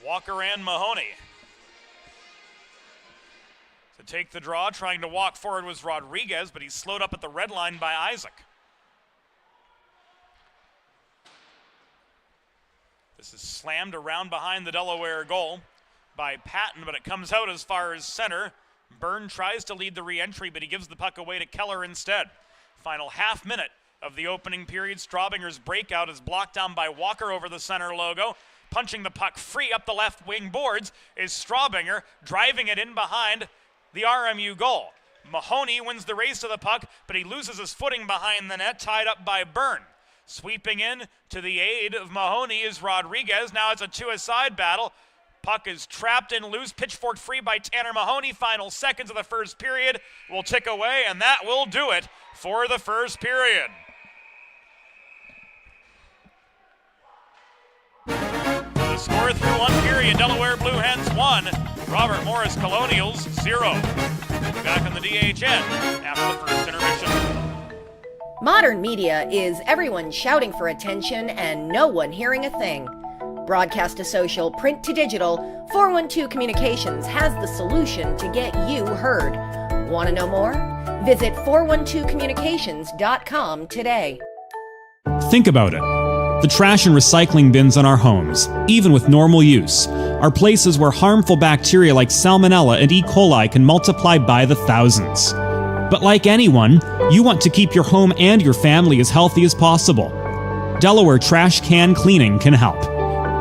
S5: Walker and Mahoney. To take the draw, trying to walk forward was Rodriguez, but he's slowed up at the red line by Isaac. This is slammed around behind the Delaware goal by Patton, but it comes out as far as center. Byrne tries to lead the re-entry, but he gives the puck away to Keller instead. Final half minute of the opening period. Straubinger's breakout is blocked down by Walker over the center logo. Punching the puck free up the left wing boards is Straubinger, driving it in behind the RMU goal. Mahoney wins the race to the puck, but he loses his footing behind the net, tied up by Byrne. Sweeping in to the aid of Mahoney is Rodriguez. Now it's a two-a-side battle. Puck is trapped and loose, pitchfork free by Tanner Mahoney. Final seconds of the first period will tick away, and that will do it for the first period. The score through one period, Delaware Blue Hens 1, Robert Morris Colonials 0. Back on the DHN after the first intermission.
S3: Modern media is everyone shouting for attention and no one hearing a thing. Broadcast to social, print to digital, 412 Communications has the solution to get you heard. Want to know more? Visit 412communications.com today.
S4: Think about it. The trash and recycling bins in our homes, even with normal use, are places where harmful bacteria like Salmonella and E. coli can multiply by the thousands. But like anyone, you want to keep your home and your family as healthy as possible. Delaware Trash Can Cleaning can help.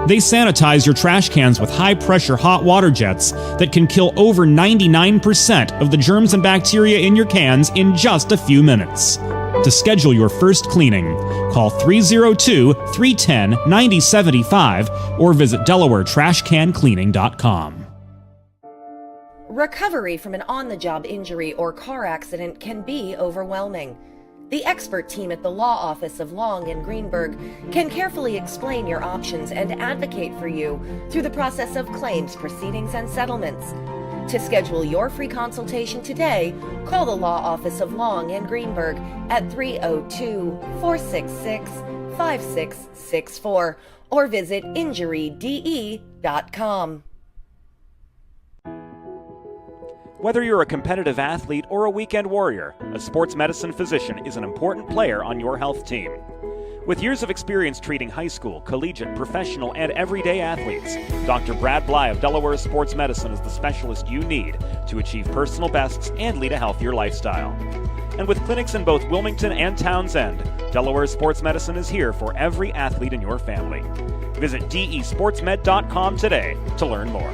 S4: They sanitize your trash cans with high-pressure hot water jets that can kill over 99% of the germs and bacteria in your cans in just a few minutes. To schedule your first cleaning, call 302-310-9075 or visit DelawareTrashCanCleaning.com.
S3: Recovery from an on-the-job injury or car accident can be overwhelming. The expert team at the law office of Long and Greenberg can carefully explain your options and advocate for you through the process of claims, proceedings, and settlements. To schedule your free consultation today, call the law office of Long and Greenberg at 302-466-5664 or visit injuryde.com.
S2: Whether you're a competitive athlete or a weekend warrior, a sports medicine physician is an important player on your health team. With years of experience treating high school, collegiate, professional, and everyday athletes, Dr. Brad Bly of Delaware Sports Medicine is the specialist you need to achieve personal bests and lead a healthier lifestyle. And with clinics in both Wilmington and Townsend, Delaware Sports Medicine is here for every athlete in your family. Visit desportsmed.com today to learn more.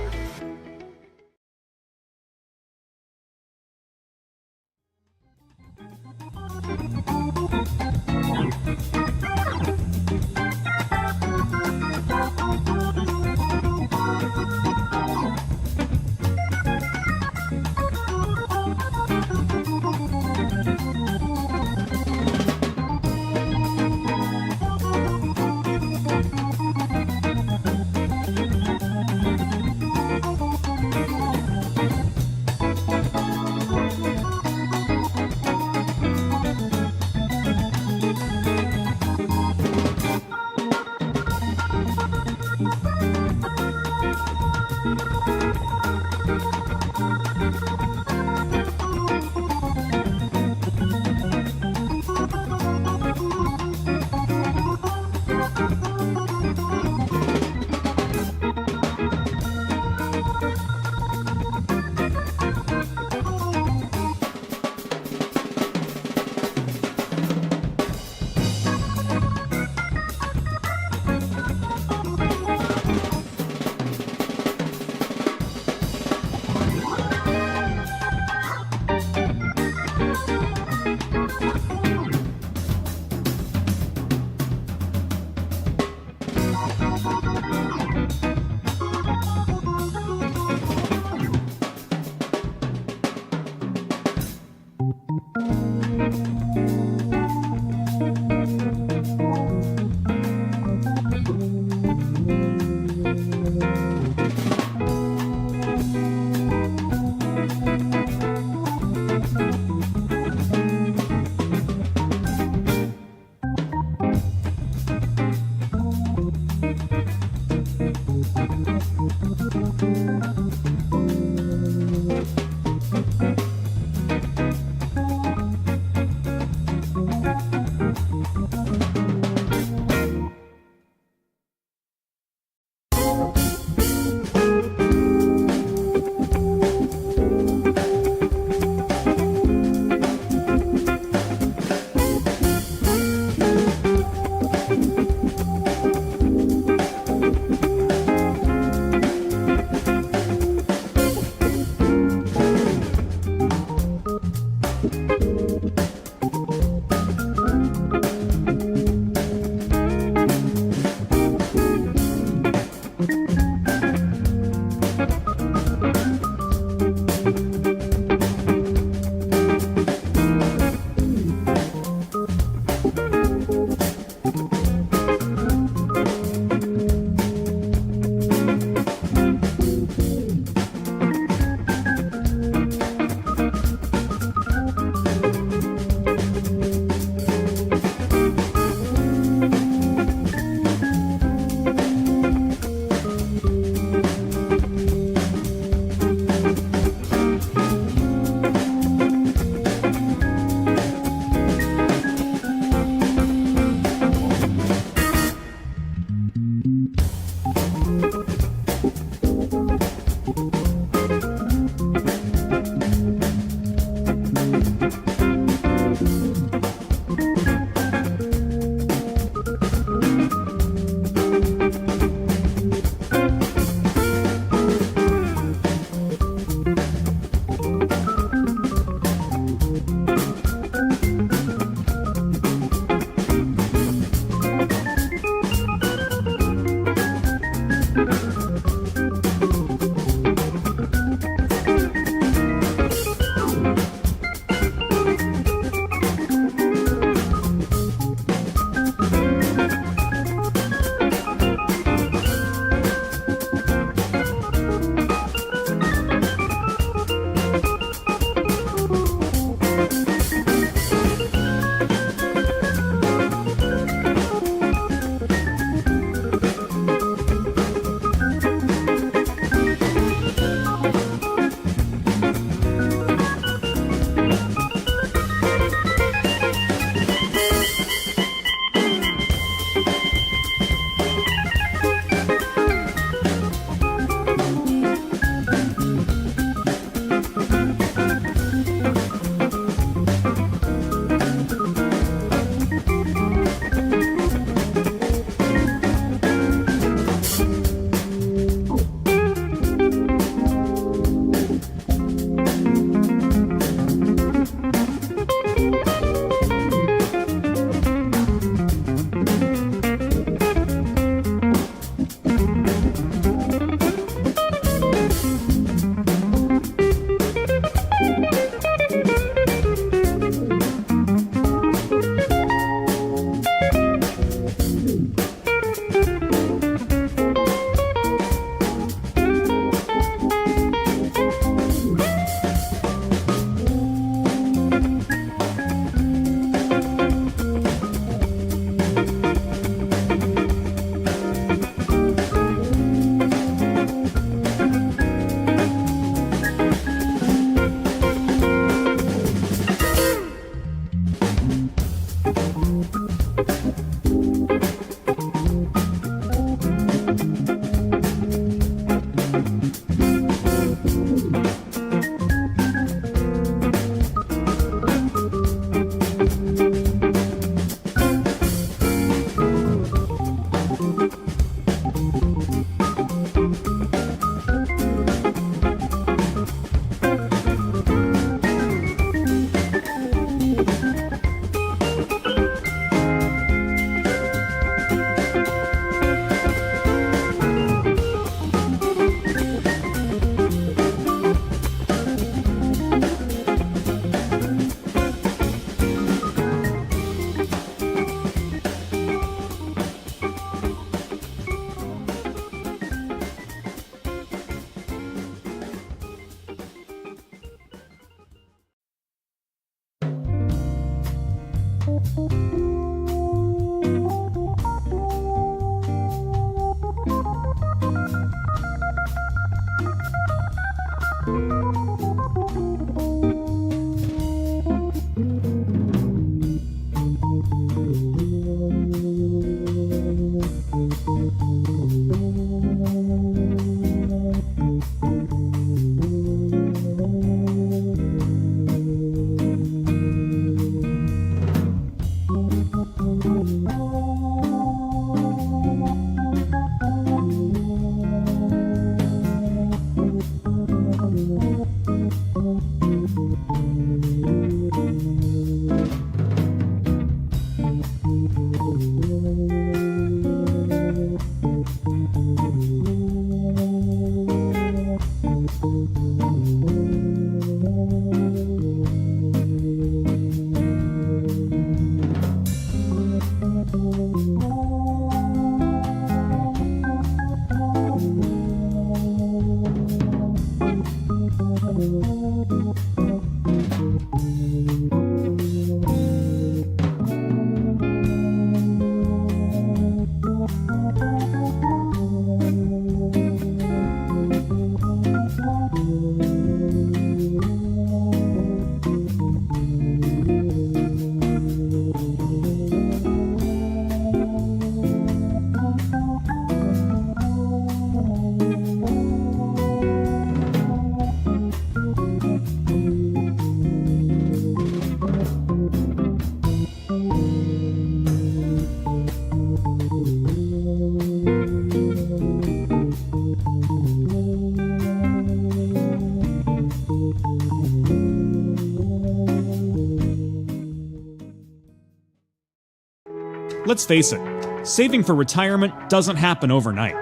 S4: Let's face it, saving for retirement doesn't happen overnight.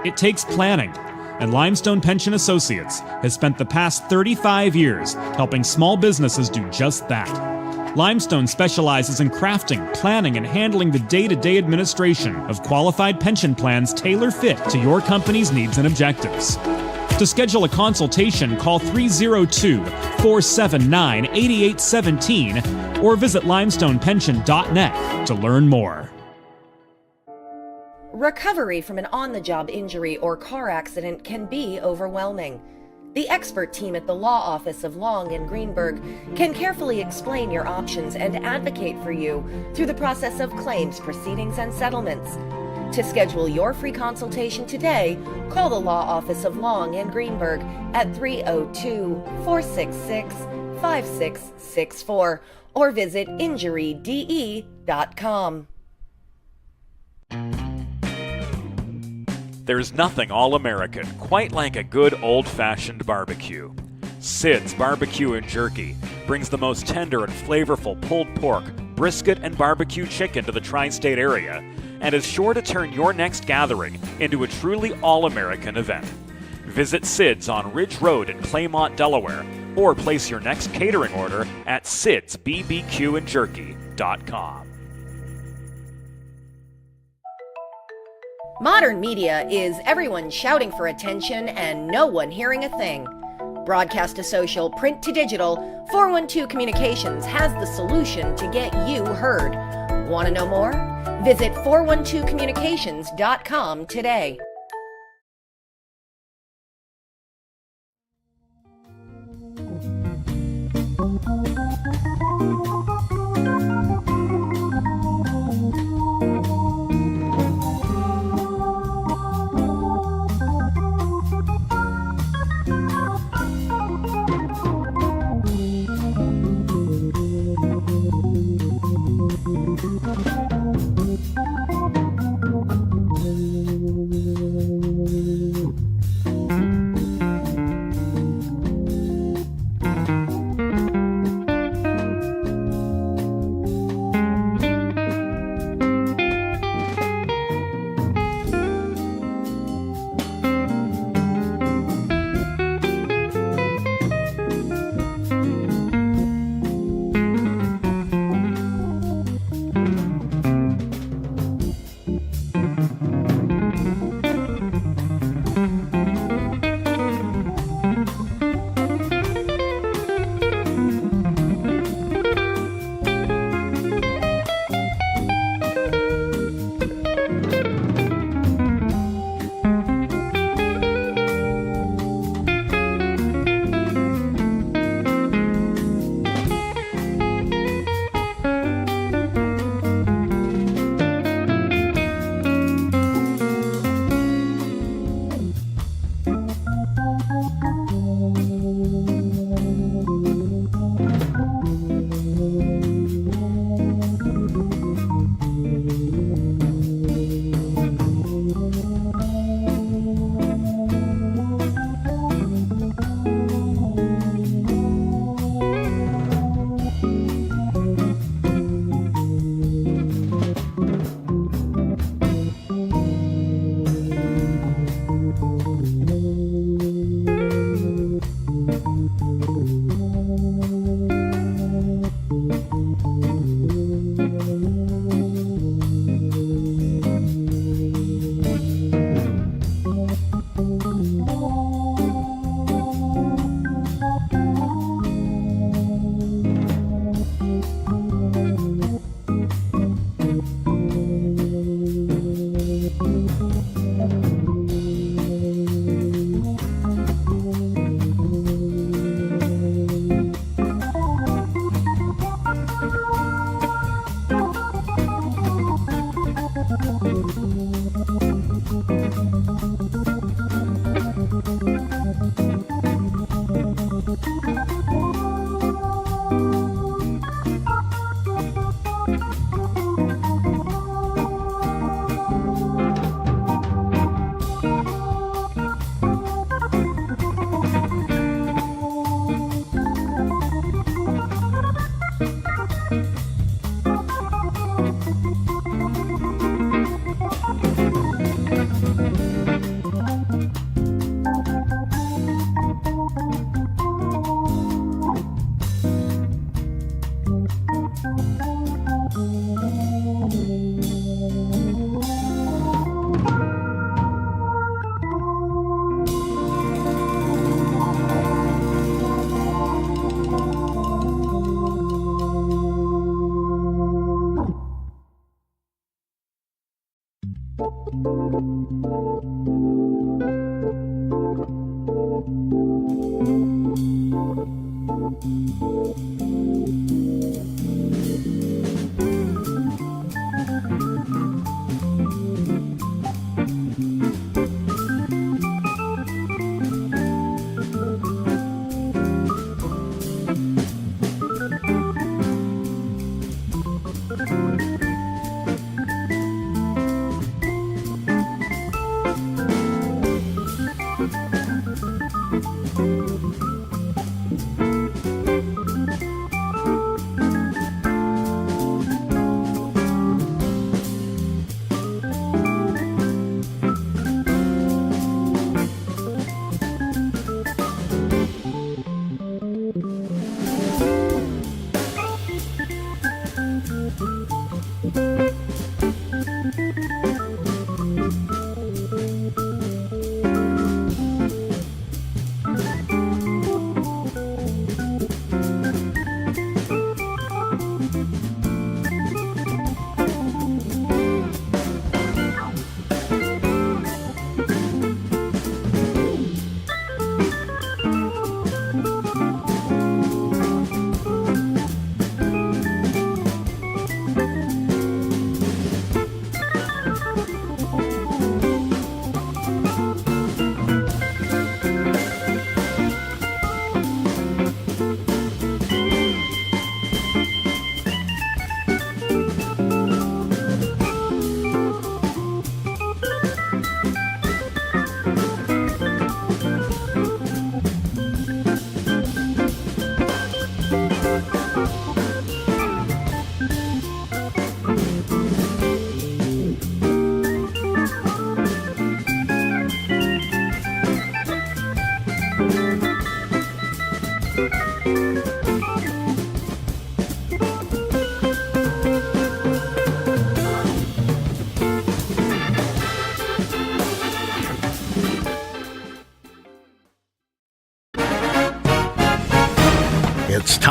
S4: It takes planning, and Limestone Pension Associates has spent the past 35 years helping small businesses do just that. Limestone specializes in crafting, planning, and handling the day-to-day administration of qualified pension plans tailor-fit to your company's needs and objectives. To schedule a consultation, call 302-479-8817 or visit limestonepension.net to learn more.
S3: Recovery from an on-the-job injury or car accident can be overwhelming. The expert team at the law office of Long and Greenberg can carefully explain your options and advocate for you through the process of claims, proceedings, and settlements. To schedule your free consultation today, call the law office of Long and Greenberg at 302-466-5664 or visit injuryde.com.
S2: There's nothing all-American quite like a good old-fashioned barbecue. Sid's Barbecue and Jerky brings the most tender and flavorful pulled pork, brisket, and barbecue chicken to the tri-state area and is sure to turn your next gathering into a truly all-American event. Visit Sid's on Ridge Road in Claymont, Delaware, or place your next catering order at sidsbbqandjerky.com.
S3: Modern media is everyone shouting for attention and no one hearing a thing. Broadcast to social, print to digital, 412 Communications has the solution to get you heard. Want to know more? Visit 412communications.com today.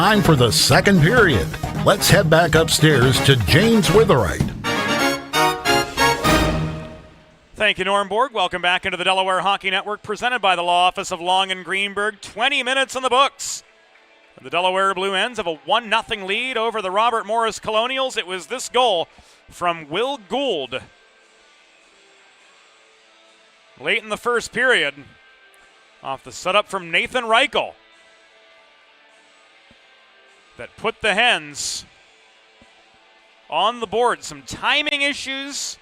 S6: time for the second period. Let's head back upstairs to James Witherite.
S2: Thank you, Norm Borg. Welcome back into the Delaware Hockey Network, presented by the Law Office of Long and Greenberg. 20 minutes in the books. The Delaware Blue Hens have a 1-0 lead over the Robert Morris Colonials. It was this goal from Will Gould late in the first period off the setup from Nathan Reichel that put the Hens on the board. Some timing issues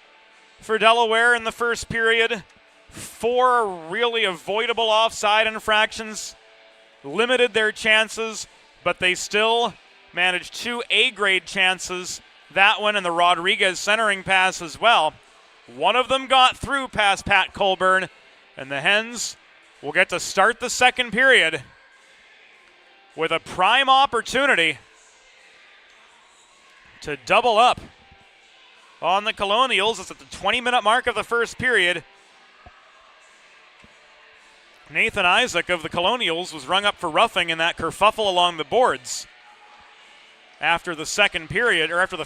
S2: for Delaware in the first period. 4 really avoidable offside infractions limited their chances, but they still managed 2 A-grade chances. That one and the Rodriguez centering pass as well. One of them got through past Pat Colburn, and the Hens will get to start the second period with a prime opportunity to double up on the Colonials. It's at the 20-minute mark of the first period. Nathan Isaac of the Colonials was rung up for roughing in that kerfuffle along the boards after the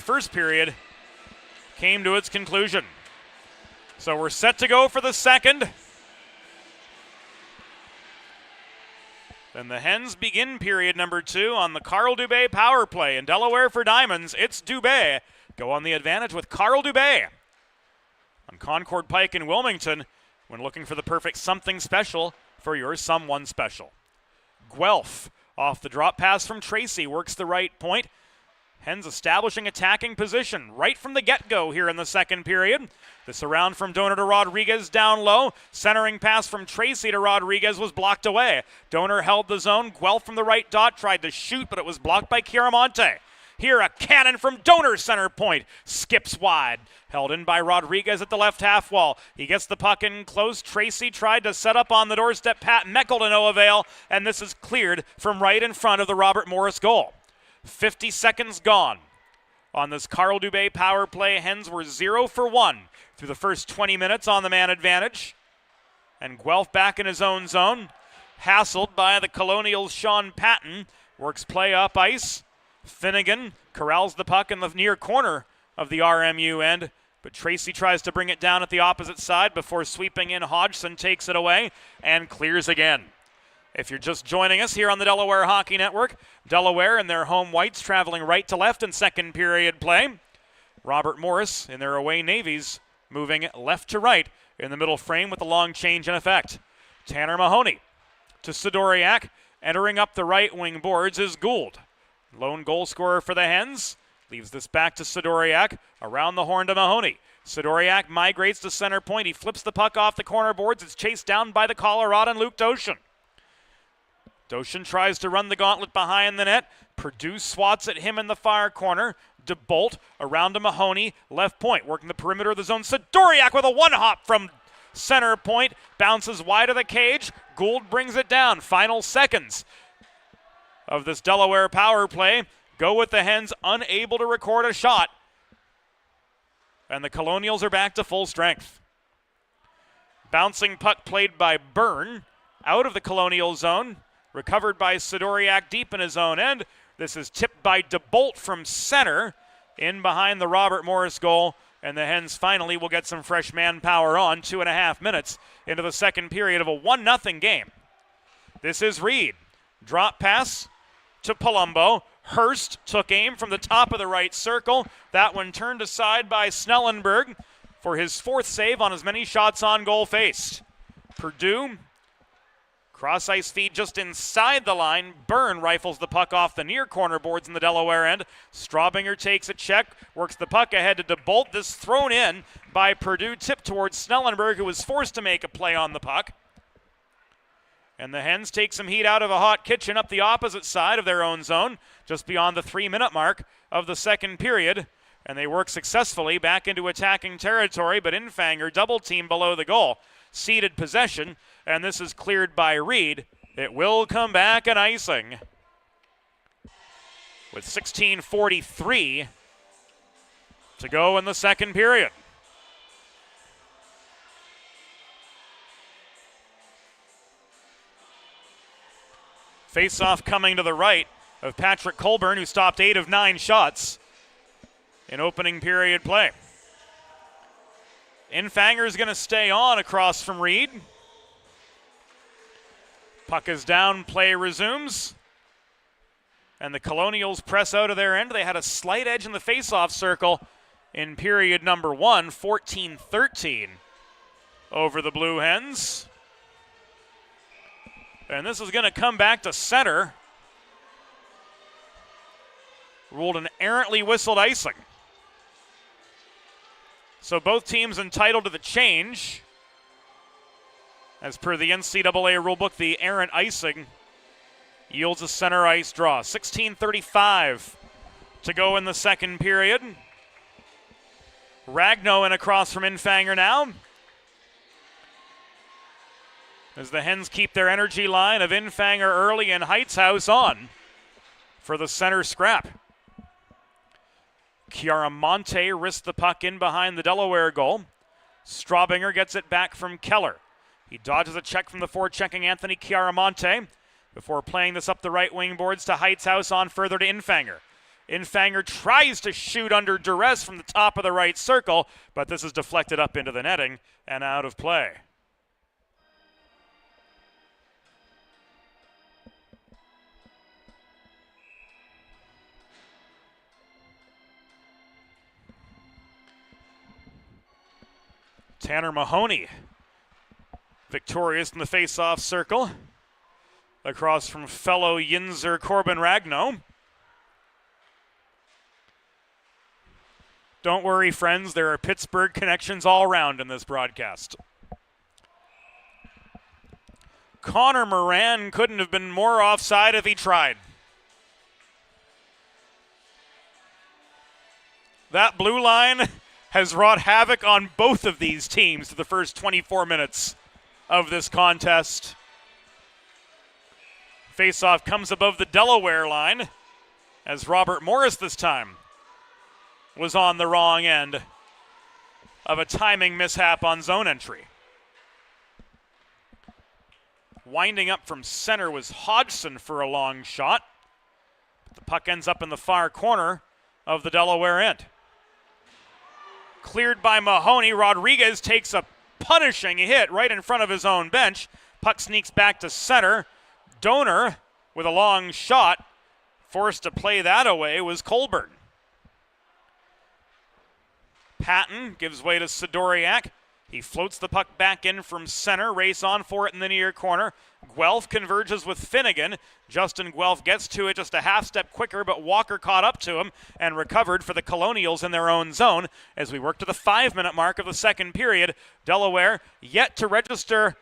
S2: first period came to its conclusion. So we're set to go for the second. Then the Hens begin period number 2 on the Carl Dubé power play. In Delaware for Diamonds, it's Dubé. Go on the advantage with Carl Dubé on Concord Pike in Wilmington when looking for the perfect something special for your someone special. Guelph off the drop pass from Tracy works the right point. Hens establishing attacking position right from the get-go here in the second period. This around from Donor to Rodriguez down low. Centering pass from Tracy to Rodriguez was blocked away. Donor held the zone. Guelph from the right dot tried to shoot, but it was blocked by Chiaramonte. Here a cannon from Donor center point. Skips wide. Held in by Rodriguez at the left half wall. He gets the puck in close. Tracy tried to set up on the doorstep. Pat Meckel to no avail. And this is cleared from right in front of the Robert Morris goal. 50 seconds gone on this Carl Dubé power play. Hens were 0 for 1 through the first 20 minutes on the man advantage. And Guelph back in his own zone. Hassled by the Colonials' Sean Patton. Works play up ice. Finnegan corrals the puck in the near corner of the RMU end, but Tracy tries to bring it down at the opposite side before sweeping in. Hodgson takes it away and clears again. If you're just joining us here on the Delaware Hockey Network, Delaware in their home whites traveling right to left in second period play. Robert Morris in their away navies moving left to right in the middle frame with the long change in effect. Tanner Mahoney to Sidoriak. Entering up the right wing boards is Gould. Lone goal scorer for the Hens. Leaves this back to Sidoriak. Around the horn to Mahoney. Sidoriak migrates to center point. He flips the puck off the corner boards. It's chased down by the Coloradan Luke Doshin. Doshin tries to run the gauntlet behind the net. Purdue swats at him in the far corner. DeBolt around to Mahoney. Left point. Working the perimeter of the zone. Sidoriak with a one-hop from center point. Bounces wide of the cage. Gould brings it down. Final seconds of this Delaware power play go with the Hens unable to record a shot. And the Colonials are back to full strength. Bouncing puck played by Byrne out of the Colonial zone. Recovered by Sidoriak deep in his own end. This is tipped by DeBolt from center in behind the Robert Morris goal. And the Hens finally will get some fresh manpower on 2.5 minutes into the second period of a 1-0 game. This is Reed. Drop pass to Palumbo. Hurst took aim from the top of the right circle. That one turned aside by Snellenberg for his 4th save on as many shots on goal faced. Purdue, cross ice feed just inside the line. Byrne rifles the puck off the near corner boards in the Delaware end. Straubinger takes a check, works the puck ahead to DeBolt. This thrown in by Purdue, tipped towards Snellenberg, who was forced to make a play on the puck. And the Hens take some heat out of a hot kitchen up the opposite side of their own zone, just beyond the 3-minute mark of the second period. And they work successfully back into attacking territory, but Infanger double team below the goal. Ceded possession, and this is cleared by Reed. It will come back and icing. With 16:43 to go in the second period. Face-off coming to the right
S5: of Patrick Colburn, who stopped 8 of 9 shots in opening period play. Infanger's going to stay on across from Reed. Puck is down, play resumes. And the Colonials press out of their end. They had a slight edge in the faceoff circle in period number 1, 14-13 over the Blue Hens. And this is going to come back to center. Ruled an errantly whistled icing. So both teams entitled to the change. As per the NCAA rulebook, the errant icing yields a center ice draw. 16:35 to go in the second period. Ragno in across from Infanger now. As the Hens keep their energy line of Infanger early and Heightshouse on for the center scrap. Chiaramonte risks the puck in behind the Delaware goal. Straubinger gets it back from Keller. He dodges a check from the forechecking Anthony Chiaramonte before playing this up the right wing boards to Heightshouse on further to Infanger. Infanger tries to shoot under duress from the top of the right circle, but this is deflected up into the netting and out of play. Tanner Mahoney, victorious in the face-off circle, across from fellow Yinzer Corbin Ragno. Don't worry, friends, there are Pittsburgh connections all around in this broadcast. Connor Moran couldn't have been more offside if he tried. That blue line has wrought havoc on both of these teams for the first 24 minutes of this contest. Faceoff comes above the Delaware line as Robert Morris this time was on the wrong end of a timing mishap on zone entry. Winding up from center was Hodgson for a long shot. The puck ends up in the far corner of the Delaware end. Cleared by Mahoney. Rodriguez takes a punishing hit right in front of his own bench. Puck sneaks back to center. Donor with a long shot. Forced to play that away was Colburn. Patton gives way to Sidoriak. He floats the puck back in from center. Race on for it in the near corner. Guelph converges with Finnegan. Justin Guelph gets to it just a half step quicker, but Walker caught up to him and recovered for the Colonials in their own zone as we work to the 5-minute mark of the second period. Delaware yet to register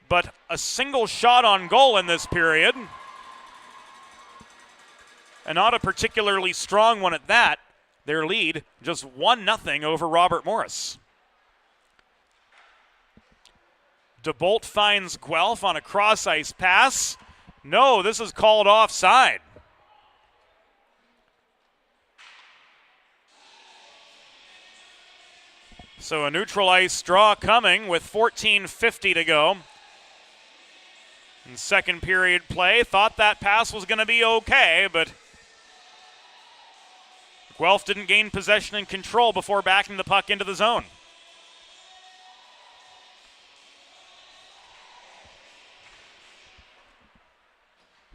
S5: but a single shot on goal in this period. And not a particularly strong one at that. Their lead just 1-0 over Robert Morris. DeBolt finds Guelph on a cross-ice pass. No, this is called offside. So a neutral ice draw coming with 14:50 to go. In second period play, thought that pass was going to be okay, but Guelph didn't gain possession and control before backing the puck into the zone.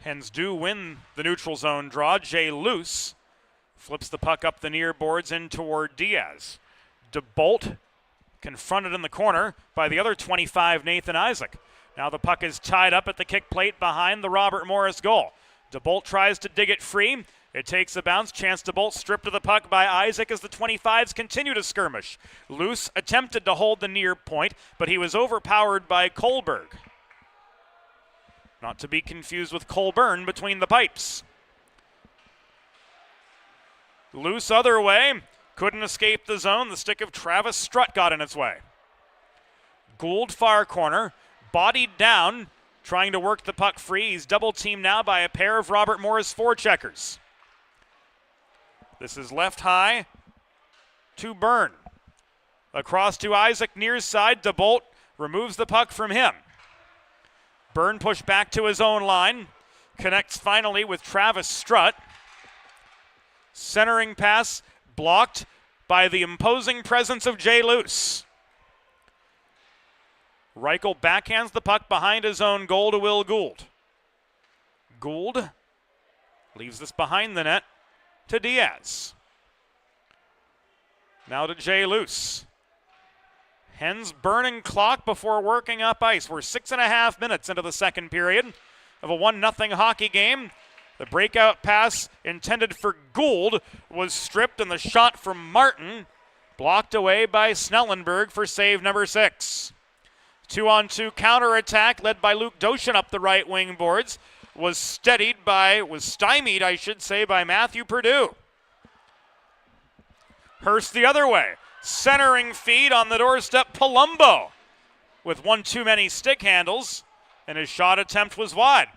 S5: Hens do win the neutral zone draw. Jay Luce flips the puck up the near boards in toward Diaz. DeBolt confronted in the corner by the other 25, Nathan Isaac. Now the puck is tied up at the kick plate behind the Robert Morris goal. DeBolt tries to dig it free. It takes a bounce. Chance DeBolt stripped of the puck by Isaac as the 25s continue to skirmish. Luce attempted to hold the near point, but he was overpowered by Kohlberg. Not to be confused with Colburn between the pipes. Luce other way. Couldn't escape the zone. The stick of Travis Strutt got in its way. Gould far corner. Bodied down. Trying to work the puck free. He's double teamed now by a pair of Robert Morris forecheckers. This is left high to Byrne. Across to Isaac near side. DeBolt removes the puck from him. Byrne pushed back to his own line. connects finally with Travis Strutt. Centering pass blocked by the imposing presence of Jay Luce. Reichel backhands the puck behind his own goal to Will Gould. Gould leaves this behind the net to Diaz. Now to Jay Luce. Hens burning clock before working up ice. We're 6.5 minutes into the second period of a 1-0 hockey game. The breakout pass intended for Gould was stripped, and the shot from Martin blocked away by Snellenberg for save number 6. 2-on-2 counterattack led by Luke Doshin up the right wing boards was stymied by Matthew Perdue. Hurst the other way. Centering feed on the doorstep, Palumbo with one too many stick handles, and his shot attempt was wide.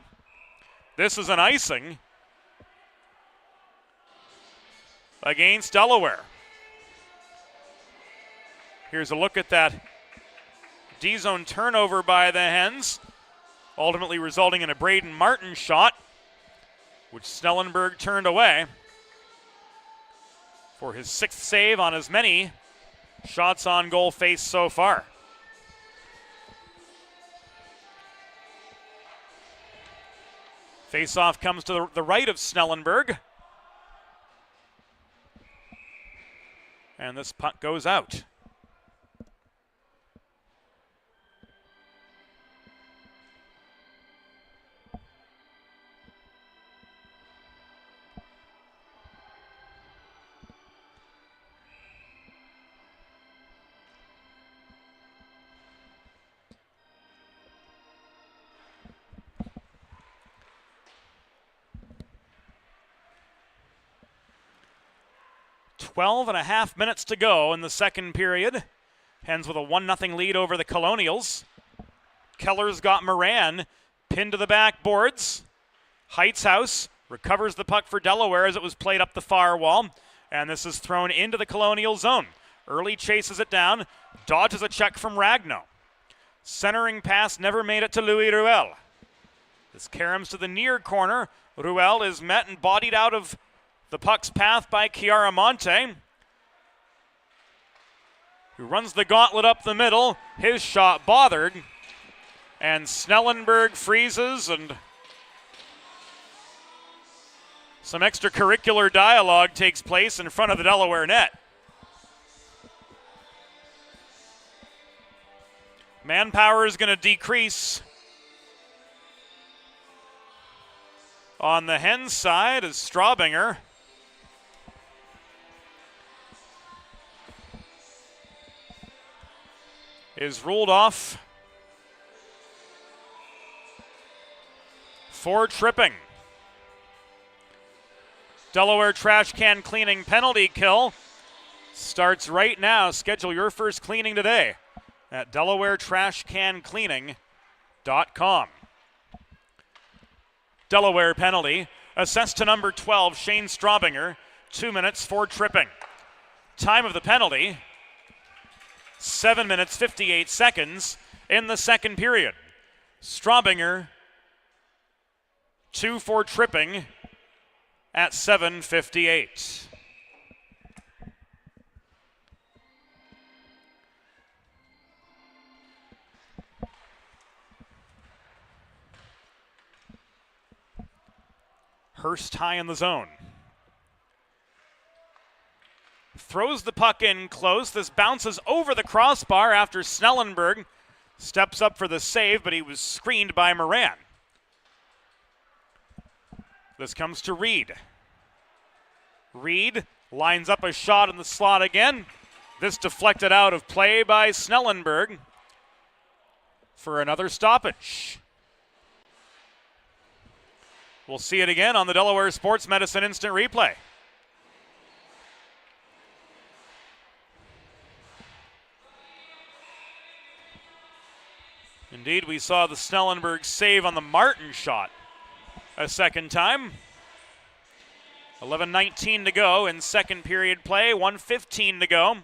S5: This is an icing against Delaware. Here's a look at that D-zone turnover by the Hens, ultimately resulting in a Braden Martin shot, which Snellenberg turned away for his 6th save on as many shots on goal faced so far. Face-off comes to the right of Snellenberg. And this puck goes out. Twelve and a half minutes to go in the second period. Hens with a 1-0 lead over the Colonials. Keller's got Moran pinned to the backboards. Heitzhaus recovers the puck for Delaware as it was played up the far wall. And this is thrown into the Colonial zone. Early chases it down, dodges a check from Ragno. Centering pass never made it to Louis Ruel. This caroms to the near corner. Ruel is met and bodied out of the puck's path by Chiaramonte, who runs the gauntlet up the middle. His shot bothered, and Snellenberg freezes, and some extracurricular dialogue takes place in front of the Delaware net. Manpower is going to decrease on the Hens side as Straubinger is ruled off for tripping. Delaware trash can cleaning penalty kill starts right now. Schedule your first cleaning today at DelawareTrashCanCleaning.com. Delaware penalty assessed to number 12, Shane Straubinger, 2 minutes for tripping. Time of the penalty, 7 minutes, 58 seconds in the second period. Straubinger, 2 for tripping at 7:58. Hurst high in the zone. Throws the puck in close. This bounces over the crossbar after Snellenberg steps up for the save, but he was screened by Moran. This comes to Reed. Reed lines up a shot in the slot again. This deflected out of play by Snellenberg for another stoppage. We'll see it again on the Delaware Sports Medicine Instant Replay. Indeed, we saw the Snellenberg save on the Martin shot a second time. 11:19 to go in second period play, 1:15 to go.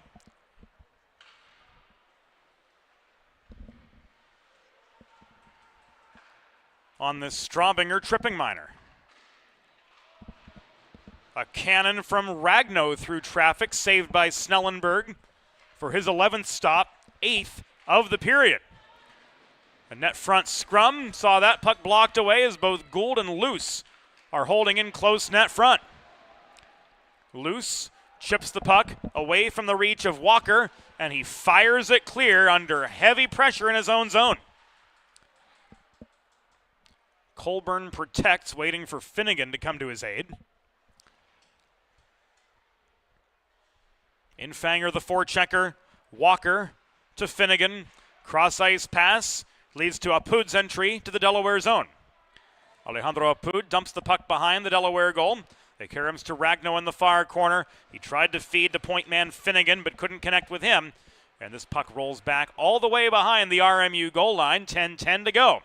S5: on this Straubinger tripping minor. A cannon from Ragnow through traffic, saved by Snellenberg for his 11th stop, 8th of the period. A net front scrum saw that puck blocked away as both Gould and Luce are holding in close net front. Luce chips the puck away from the reach of Walker, and he fires it clear under heavy pressure in his own zone. Colburn protects, waiting for Finnegan to come to his aid. Infanger, the forechecker. Walker to Finnegan. Cross-ice pass leads to Apud's entry to the Delaware zone. Alejandro Apud dumps the puck behind the Delaware goal. They carry him to Ragnow in the far corner. He tried to feed to point man Finnegan, but couldn't connect with him. And this puck rolls back all the way behind the RMU goal line. 10-10 to go.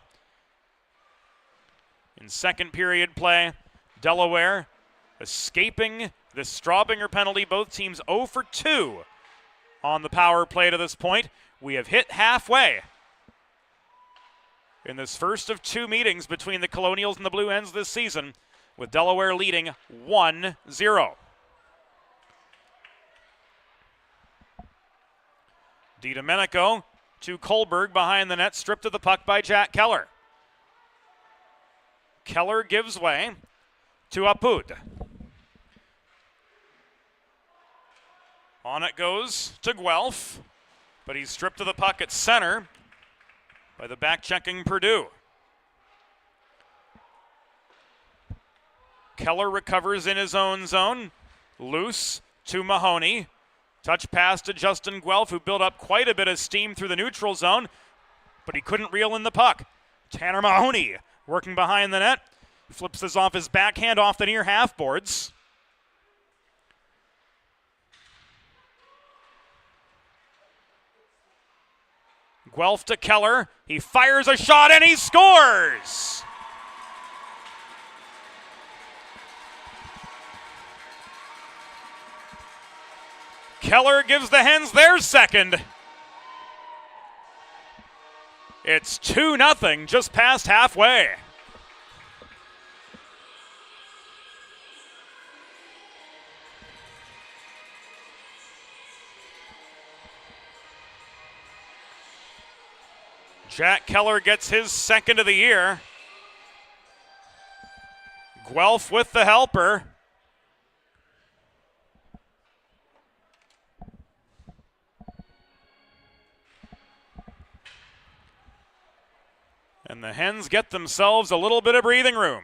S5: In second period play, Delaware escaping the Straubinger penalty. Both teams 0 for 2 on the power play to this point. We have hit halfway in this first of 2 meetings between the Colonials and the Blue Hens this season, with Delaware leading 1-0. DiDomenico to Kohlberg behind the net, stripped of the puck by Jack Keller. Keller gives way to Apud. On it goes to Guelph, but he's stripped of the puck at center by the back-checking Purdue. Keller recovers in his own zone. Loose to Mahoney. Touch pass to Justin Guelph, who built up quite a bit of steam through the neutral zone, but he couldn't reel in the puck. Tanner Mahoney working behind the net. Flips this off his backhand off the near half boards. Guelph to Keller. He fires a shot and he scores! Keller gives the Hens their second. It's 2-0 just past halfway. Jack Keller gets his second of the year. Guelph with the helper. And the Hens get themselves a little bit of breathing room.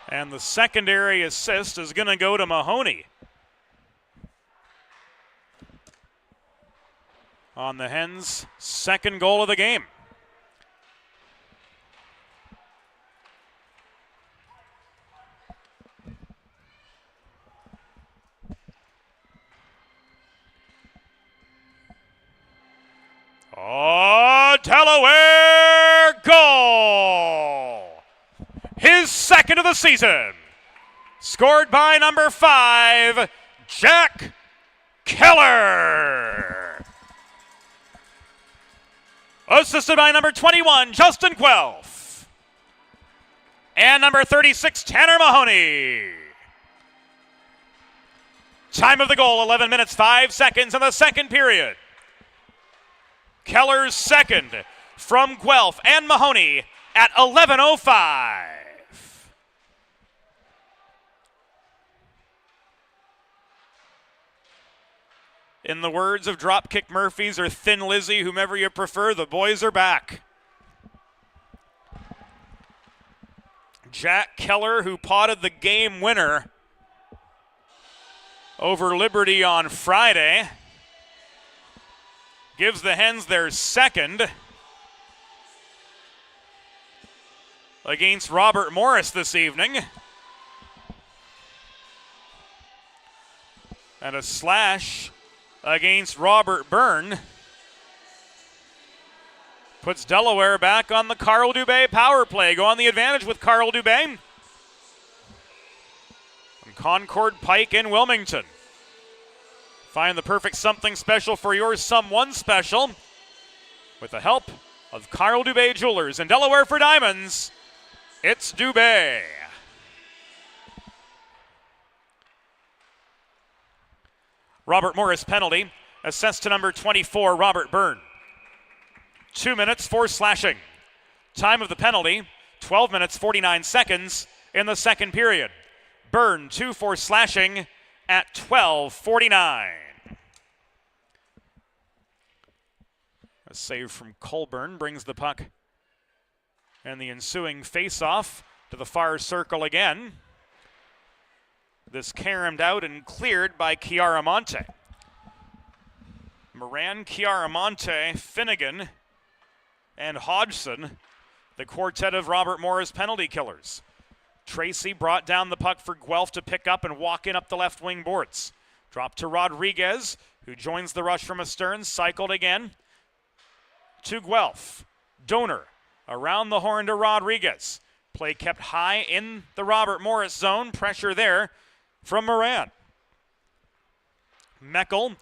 S5: And the secondary assist is going to go to Mahoney. On the Hens' second goal of the game. Oh, Delaware goal! His second of the season. Scored by number 5, Jack Keller. Assisted by number 21, Justin Guelph. And number 36, Tanner Mahoney. Time of the goal, 11 minutes, 5 seconds in the second period. Keller's second from Guelph and Mahoney at 11:05. In the words of Dropkick Murphys or Thin Lizzy, whomever you prefer, the boys are back. Jack Keller, who potted the game winner over Liberty on Friday, gives the Hens their second against Robert Morris this evening. And a slash against Robert Byrne puts Delaware back on the Carl Dubé power play. Go on the advantage with Carl Dubé. From Concord Pike in Wilmington. Find the perfect something special for your someone special with the help of Carl Dubé Jewelers. In Delaware for diamonds, it's Dubé. Robert Morris penalty, assessed to number 24, Robert Byrne. 2 minutes for slashing. Time of the penalty, 12 minutes, 49 seconds in the second period. Byrne, 2 for slashing at 12:49. A save from Colburn brings the puck and the ensuing face-off to the far circle again. This caromed out and cleared by Chiaramonte. Moran, Chiaramonte, Finnegan, and Hodgson, the quartet of Robert Morris penalty killers. Tracy brought down the puck for Guelph to pick up and walk in up the left wing boards. Drop to Rodriguez, who joins the rush from astern, cycled again to Guelph. Donor around the horn to Rodriguez. Play kept high in the Robert Morris zone. Pressure there from Moran. Meckel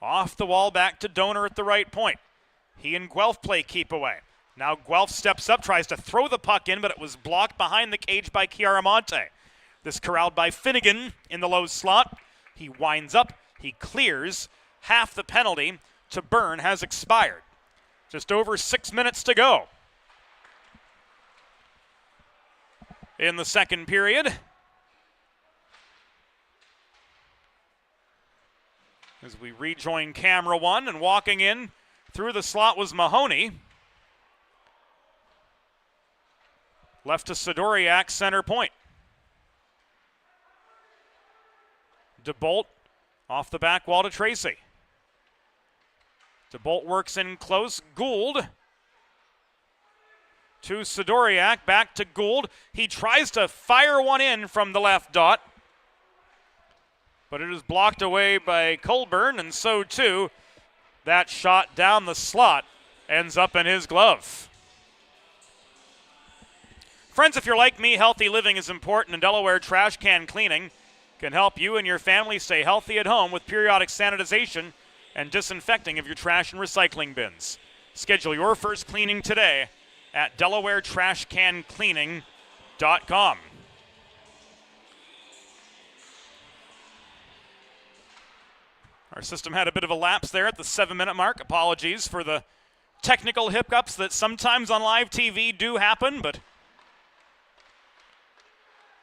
S5: off the wall back to Donor at the right point. He and Guelph play keep away. Now Guelph steps up, tries to throw the puck in, but it was blocked behind the cage by Chiaramonte. This corralled by Finnegan in the low slot. He winds up, he clears. Half the penalty to Byrne has expired. Just over 6 minutes to go in the second period. As we rejoin camera one, and walking in through the slot was Mahoney. Left to Sidoriak, center point. DeBolt off the back wall to Tracy. DeBolt works in close. Gould to Sidoriak, back to Gould. He tries to fire one in from the left dot, but it is blocked away by Colburn, and so too that shot down the slot ends up in his glove. Friends, if you're like me, healthy living is important, and Delaware Trash Can Cleaning can help you and your family stay healthy at home with periodic sanitization and disinfecting of your trash and recycling bins. Schedule your first cleaning today at DelawareTrashCanCleaning.com. Our system had a bit of a lapse there at the 7-minute mark. Apologies for the technical hiccups that sometimes on live TV do happen, but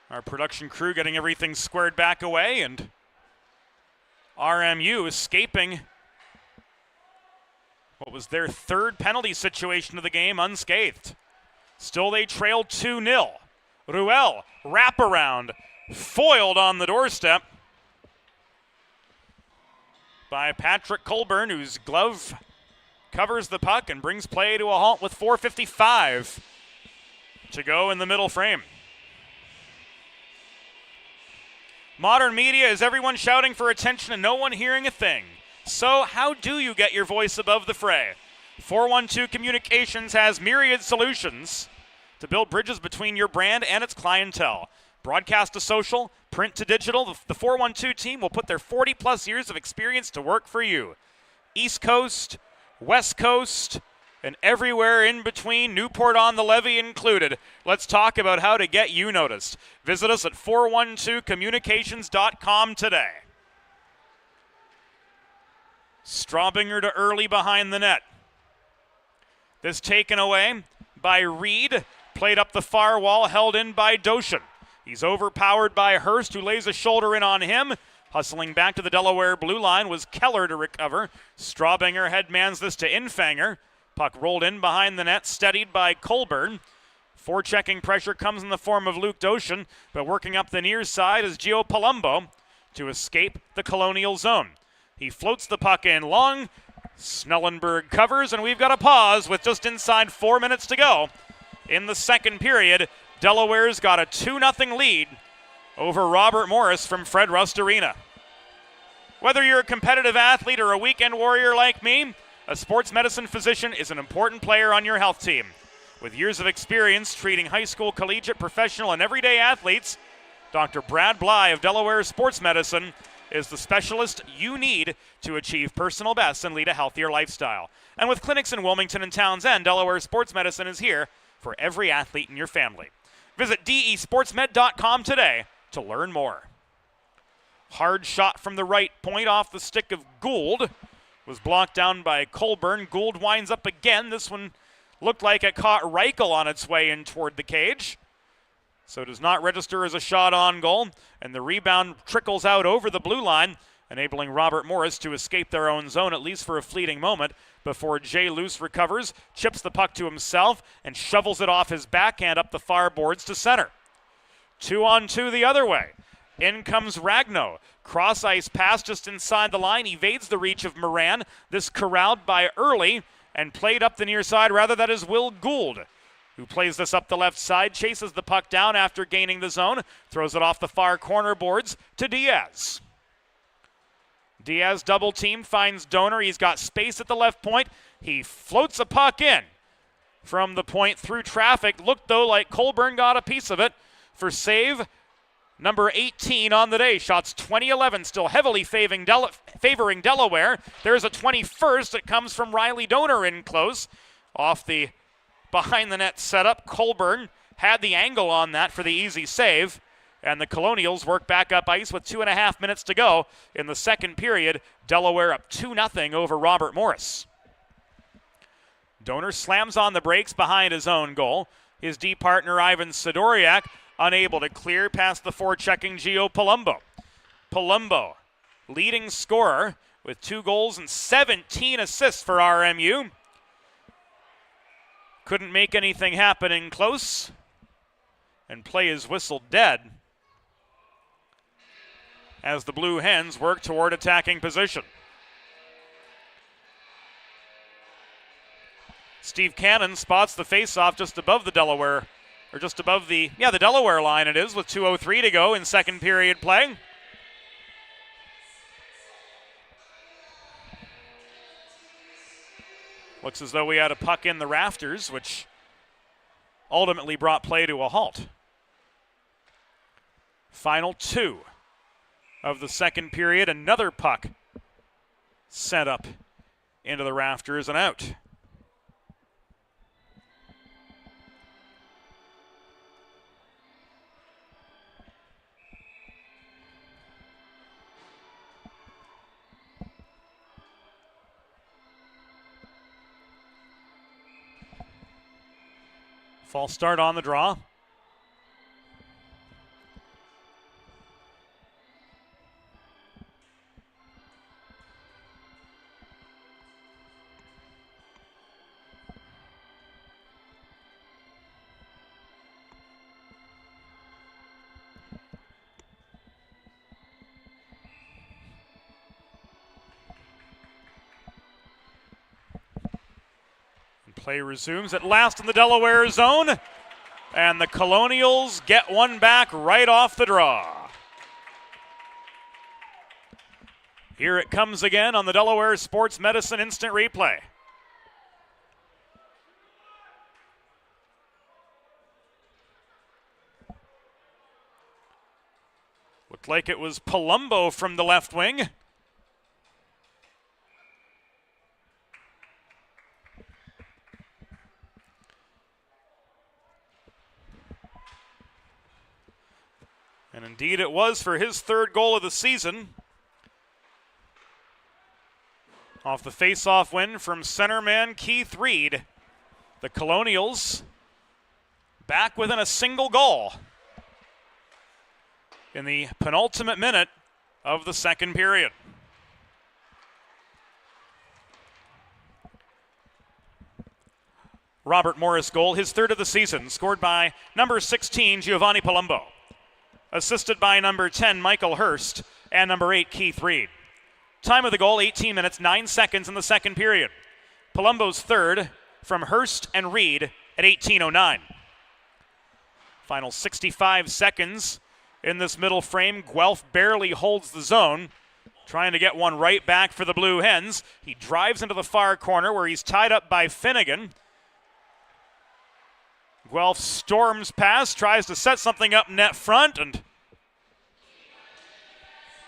S5: our production crew getting everything squared back away, and RMU escaping what was their third penalty situation of the game unscathed. Still they trailed 2-0. Ruel, wraparound, foiled on the doorstep by Patrick Colburn, whose glove covers the puck and brings play to a halt with 4:55 to go in the middle frame. Modern media is everyone shouting for attention and no one hearing a thing. So how do you get your voice above the fray? 412 Communications has myriad solutions to build bridges between your brand and its clientele. Broadcast to social, print to digital, the 412 team will put their 40-plus years of experience to work for you. East Coast, West Coast, and everywhere in between, Newport-on-the-Levee included. Let's talk about how to get you noticed. Visit us at 412communications.com today. Straubinger to Early behind the net. This taken away by Reed, played up the far wall, held in by Doshin. He's overpowered by Hurst, who lays a shoulder in on him. Hustling back to the Delaware blue line was Keller to recover. Straubinger headmans this to Infanger. Puck rolled in behind the net, steadied by Colburn. Forechecking pressure comes in the form of Luke Doshin, but working up the near side is Gio Palumbo to escape the Colonial zone. He floats the puck in long. Snellenberg covers, and we've got a pause with just inside 4 minutes to go. In the second period, Delaware's got a 2-0 lead over Robert Morris from Fred Rust Arena. Whether you're a competitive athlete or a weekend warrior like me, a sports medicine physician is an important player on your health team. With years of experience treating high school, collegiate, professional, and everyday athletes, Dr. Brad Bly of Delaware Sports Medicine is the specialist you need to achieve personal best and lead a healthier lifestyle. And with clinics in Wilmington and Townsend, Delaware Sports Medicine is here for every athlete in your family. Visit desportsmed.com today to learn more. Hard shot from the right point off the stick of Gould. Was blocked down by Colburn. Gould winds up again. This one looked like it caught Reichel on its way in toward the cage. So it does not register as a shot on goal. And the rebound trickles out over the blue line, enabling Robert Morris to escape their own zone, at least for a fleeting moment, before Jay Luce recovers, chips the puck to himself, and shovels it off his backhand up the far boards to center. 2-on-2 the other way. In comes Ragno. Cross ice pass just inside the line, evades the reach of Moran. This corralled by Early and played up the near side. Rather, that is Will Gould, who plays this up the left side, chases the puck down after gaining the zone, throws it off the far corner boards to Diaz. Diaz double team, finds Donor. He's got space at the left point. He floats a puck in from the point through traffic. Looked, though, like Colburn got a piece of it for save number 18 on the day. Shots 20-11, still heavily favoring Delaware. There's a 21st. It comes from Riley Donor in close. Off the behind the net setup, Colburn had the angle on that for the easy save. And the Colonials work back up ice with 2.5 minutes to go in the second period. Delaware up 2-0 over Robert Morris. Donor slams on the brakes behind his own goal. His D partner Ivan Sidoriak unable to clear past the forechecking Gio Palumbo. Palumbo, leading scorer with 2 goals and 17 assists for RMU. Couldn't make anything happen in close, and play is whistled dead as the Blue Hens work toward attacking position. Steve Cannon spots the faceoff just above the Delaware, or just above the Delaware line it is, with 2:03 to go in second period play. Looks as though we had a puck in the rafters, which ultimately brought play to a halt. Final 2 of the second period. Another puck sent up into the rafters and out. False start on the draw. Play resumes at last in the Delaware zone, and the Colonials get one back right off the draw. Here it comes again on the Delaware Sports Medicine Instant Replay. Looked like it was Palumbo from the left wing. And indeed it was for his third goal of the season. Off the face-off win from centerman Keith Reed. The Colonials back within a single goal in the penultimate minute of the second period. Robert Morris goal, his third of the season, scored by number 16, Giovanni Palumbo. Assisted by number 10, Michael Hurst, and number 8, Keith Reed. Time of the goal, 18 minutes, 9 seconds in the second period. Palumbo's third from Hurst and Reed at 18:09. Final 65 seconds in this middle frame. Guelph barely holds the zone. trying to get one right back for the Blue Hens. He drives into the far corner where he's tied up by Finnegan. Guelph storms past, tries to set something up net front, and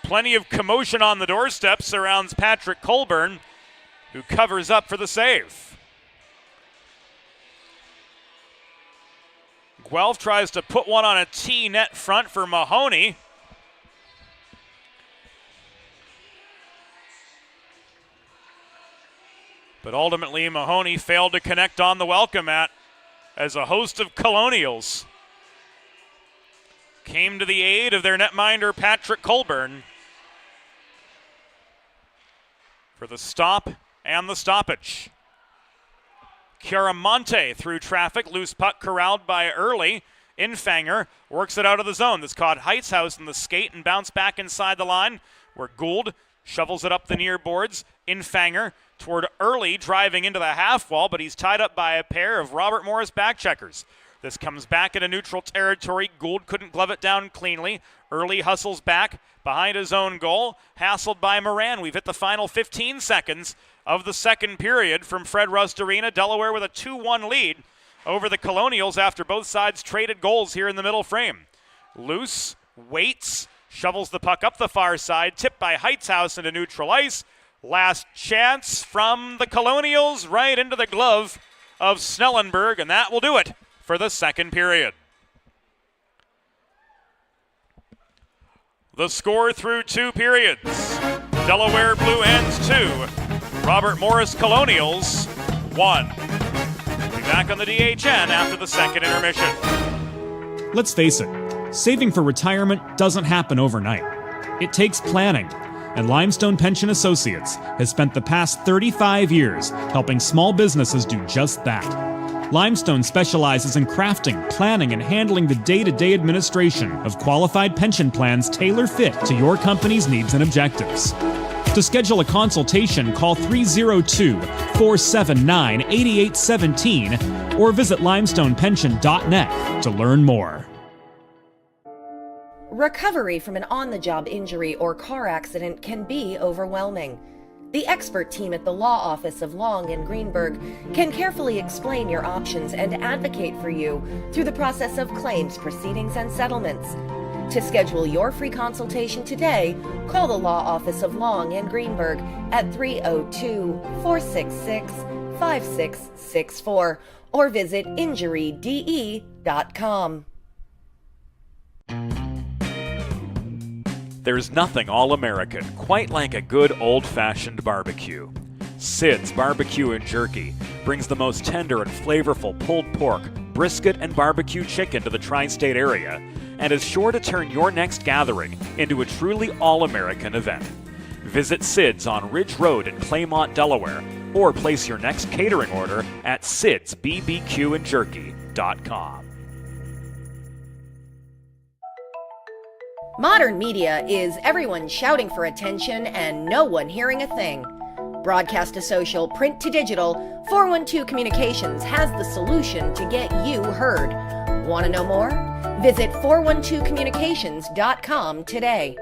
S5: plenty of commotion on the doorstep surrounds Patrick Colburn, who covers up for the save. Guelph tries to put one on a tee net front for Mahoney. But ultimately, Mahoney failed to connect on the welcome mat as a host of Colonials came to the aid of their netminder Patrick Colburn for the stop and the stoppage. Chiaramonte through traffic, loose puck corralled by Early. Infanger works it out of the zone. This caught Heitzhaus in the skate and bounced back inside the line where Gould shovels it up the near boards. Infanger toward Early, driving into the half wall, but he's tied up by a pair of Robert Morris backcheckers. This comes back into neutral territory. Gould couldn't glove it down cleanly. Early hustles back behind his own goal, hassled by Moran. We've hit the final 15 seconds of the second period from Fred Rust Arena. Delaware with a 2-1 lead over the Colonials after both sides traded goals here in the middle frame. Loose, waits, shovels the puck up the far side, tipped by Heitzhaus into neutral ice. Last chance from the Colonials right into the glove of Snellenberg, and that will do it for the second period. The score through 2 periods: Delaware Blue Hens 2, Robert Morris Colonials 1. We'll be back on the DHN after the second intermission.
S4: Let's face it, saving for retirement doesn't happen overnight. It takes planning, and Limestone Pension Associates has spent the past 35 years helping small businesses do just that. Limestone specializes in crafting, planning, and handling the day-to-day administration of qualified pension plans tailor-fit to your company's needs and objectives. To schedule a consultation, call 302-479-8817 or visit limestonepension.net to learn more.
S3: Recovery from an on-the-job injury or car accident can be overwhelming. The expert team at the law office of Long and Greenberg can carefully explain your options and advocate for you through the process of claims, proceedings, and settlements. To schedule your free consultation today, call the law office of Long and Greenberg at 302-466-5664 or visit injuryde.com.
S5: There's nothing all-American quite like a good old-fashioned barbecue. Sid's Barbecue and Jerky brings the most tender and flavorful pulled pork, brisket, and barbecue chicken to the tri-state area and is sure to turn your next gathering into a truly all-American event. Visit Sid's on Ridge Road in Claymont, Delaware, or place your next catering order at sidsbbqandjerky.com.
S3: Modern media is everyone shouting for attention and no one hearing a thing. Broadcast to social, print to digital, 412 Communications has the solution to get you heard. Want to know more? Visit 412communications.com today.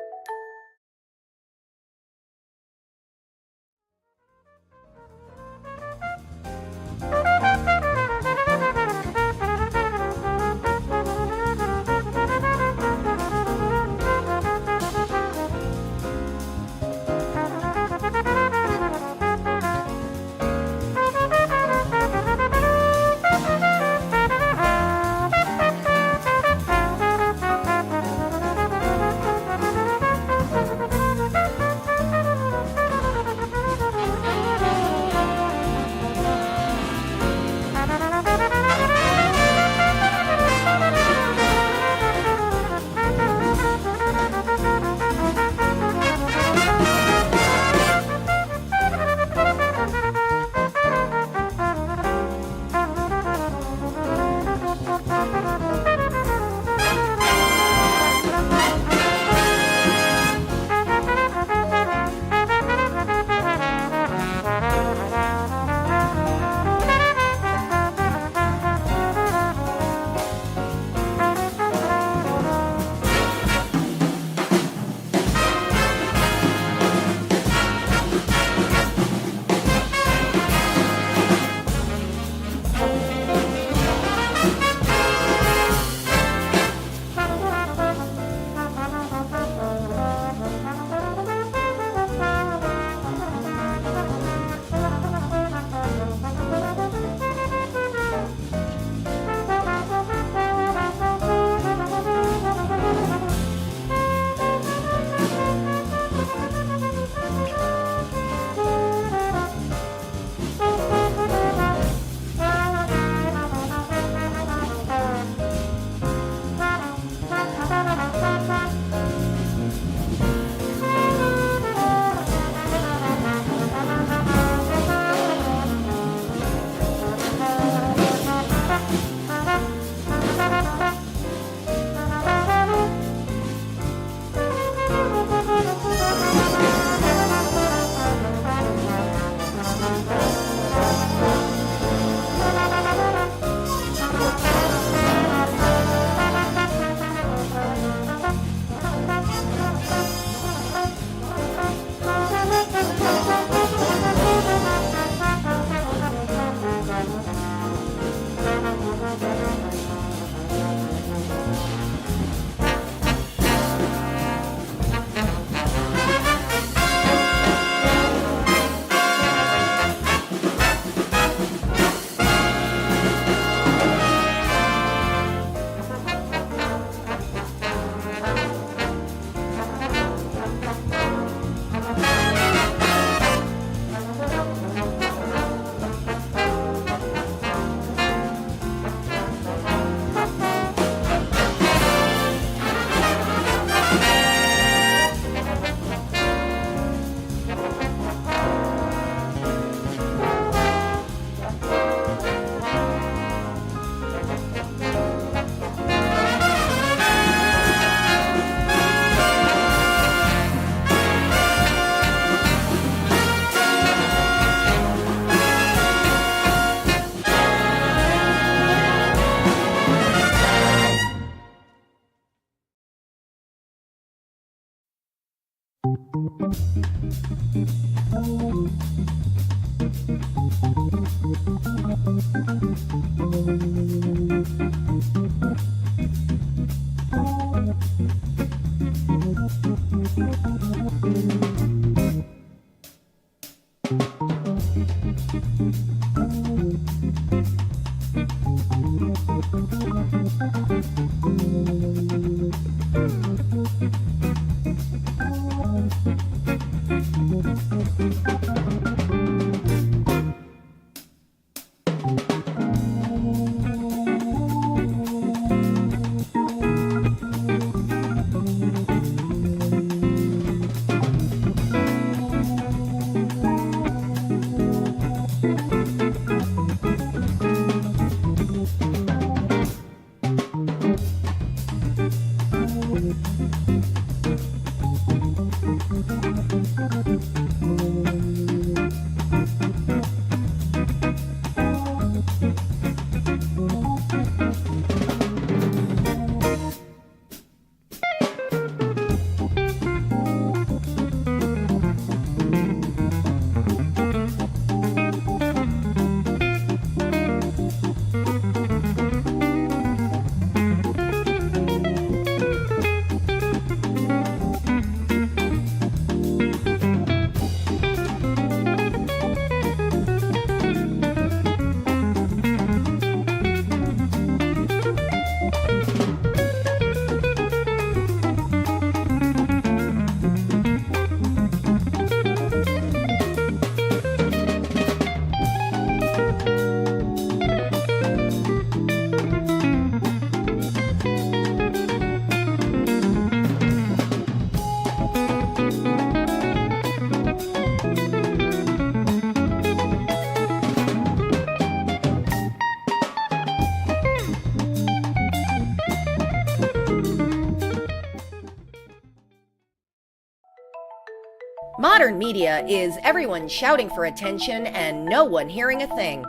S3: Modern media is everyone shouting for attention and no one hearing a thing.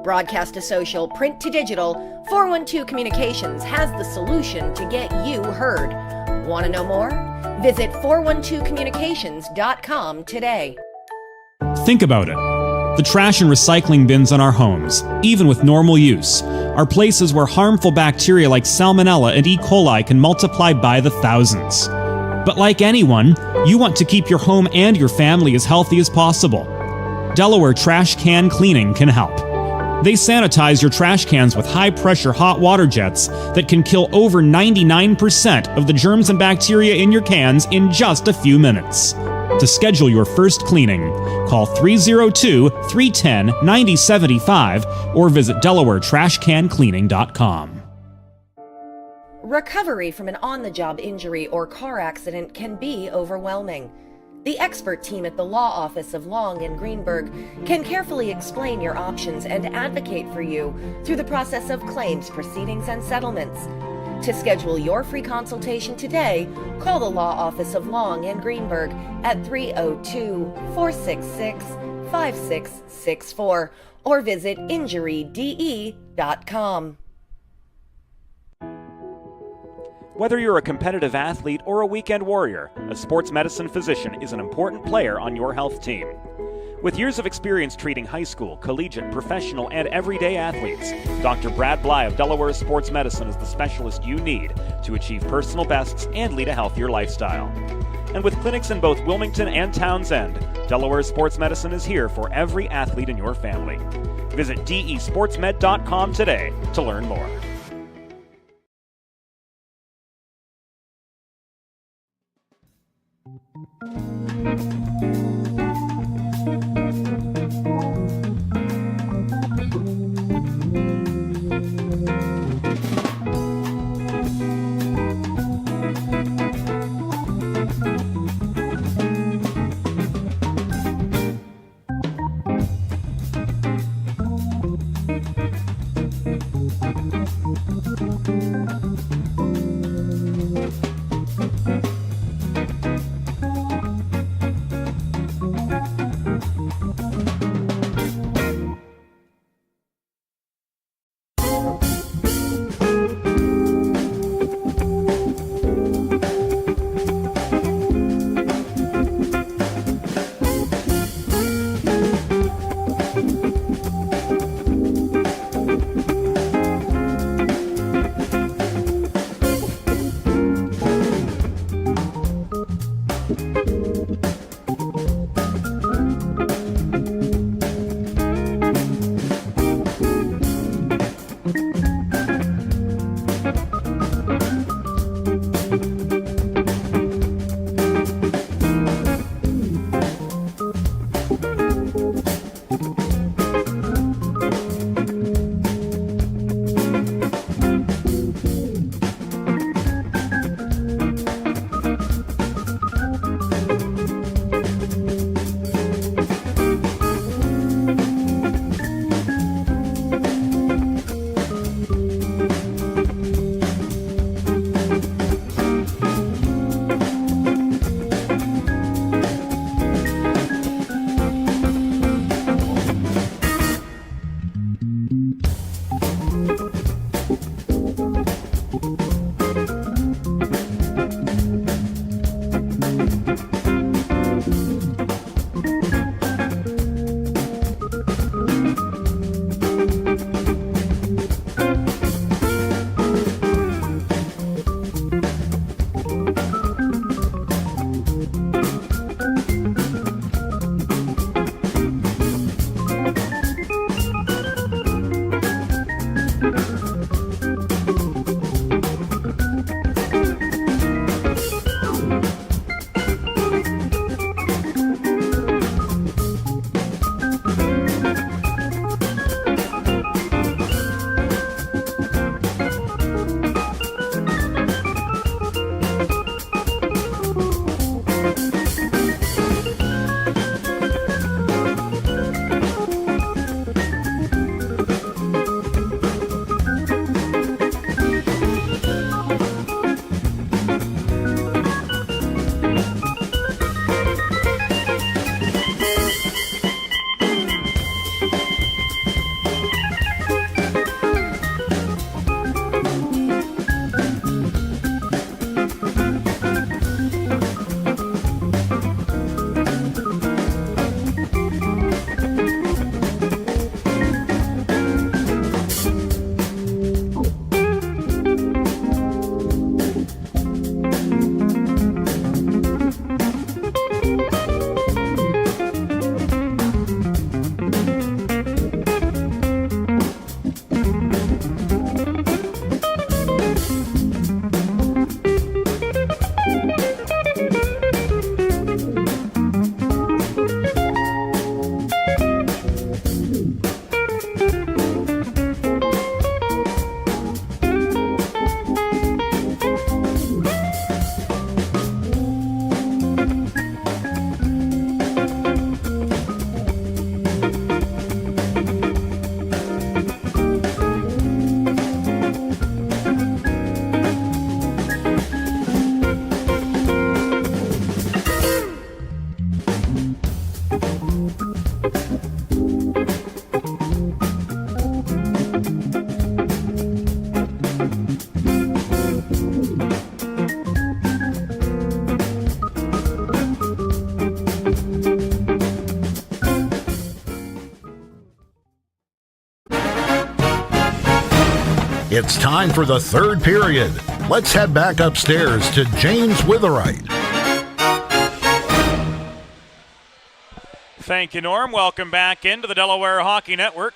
S3: Broadcast to social, print to digital, 412 Communications has the solution to get you heard. Want to know more? Visit 412communications.com today.
S4: Think about it. The trash and recycling bins in our homes, even with normal use, are places where harmful bacteria like Salmonella and E. coli can multiply by the thousands. But like anyone, you want to keep your home and your family as healthy as possible. Delaware Trash Can Cleaning can help. They sanitize your trash cans with high-pressure hot water jets that can kill over 99% of the germs and bacteria in your cans in just a few minutes. To schedule your first cleaning, call 302-310-9075 or visit DelawareTrashCanCleaning.com.
S3: Recovery from an on-the-job injury or car accident can be overwhelming. The expert team at the law office of Long and Greenberg can carefully explain your options and advocate for you through the process of claims, proceedings, and settlements. To schedule your free consultation today, call the law office of Long and Greenberg at 302-466-5664 or visit injuryde.com.
S2: Whether you're a competitive athlete or a weekend warrior, a sports medicine physician is an important player on your health team. With years of experience treating high school, collegiate, professional, and everyday athletes, Dr. Brad Bly of Delaware Sports Medicine is the specialist you need to achieve personal bests and lead a healthier lifestyle. And with clinics in both Wilmington and Townsend, Delaware Sports Medicine is here for every athlete in your family. Visit desportsmed.com today to learn more.
S6: It's time for the third period. Let's head back upstairs to James Witherite.
S5: Thank you, Norm. Welcome back into the Delaware Hockey Network.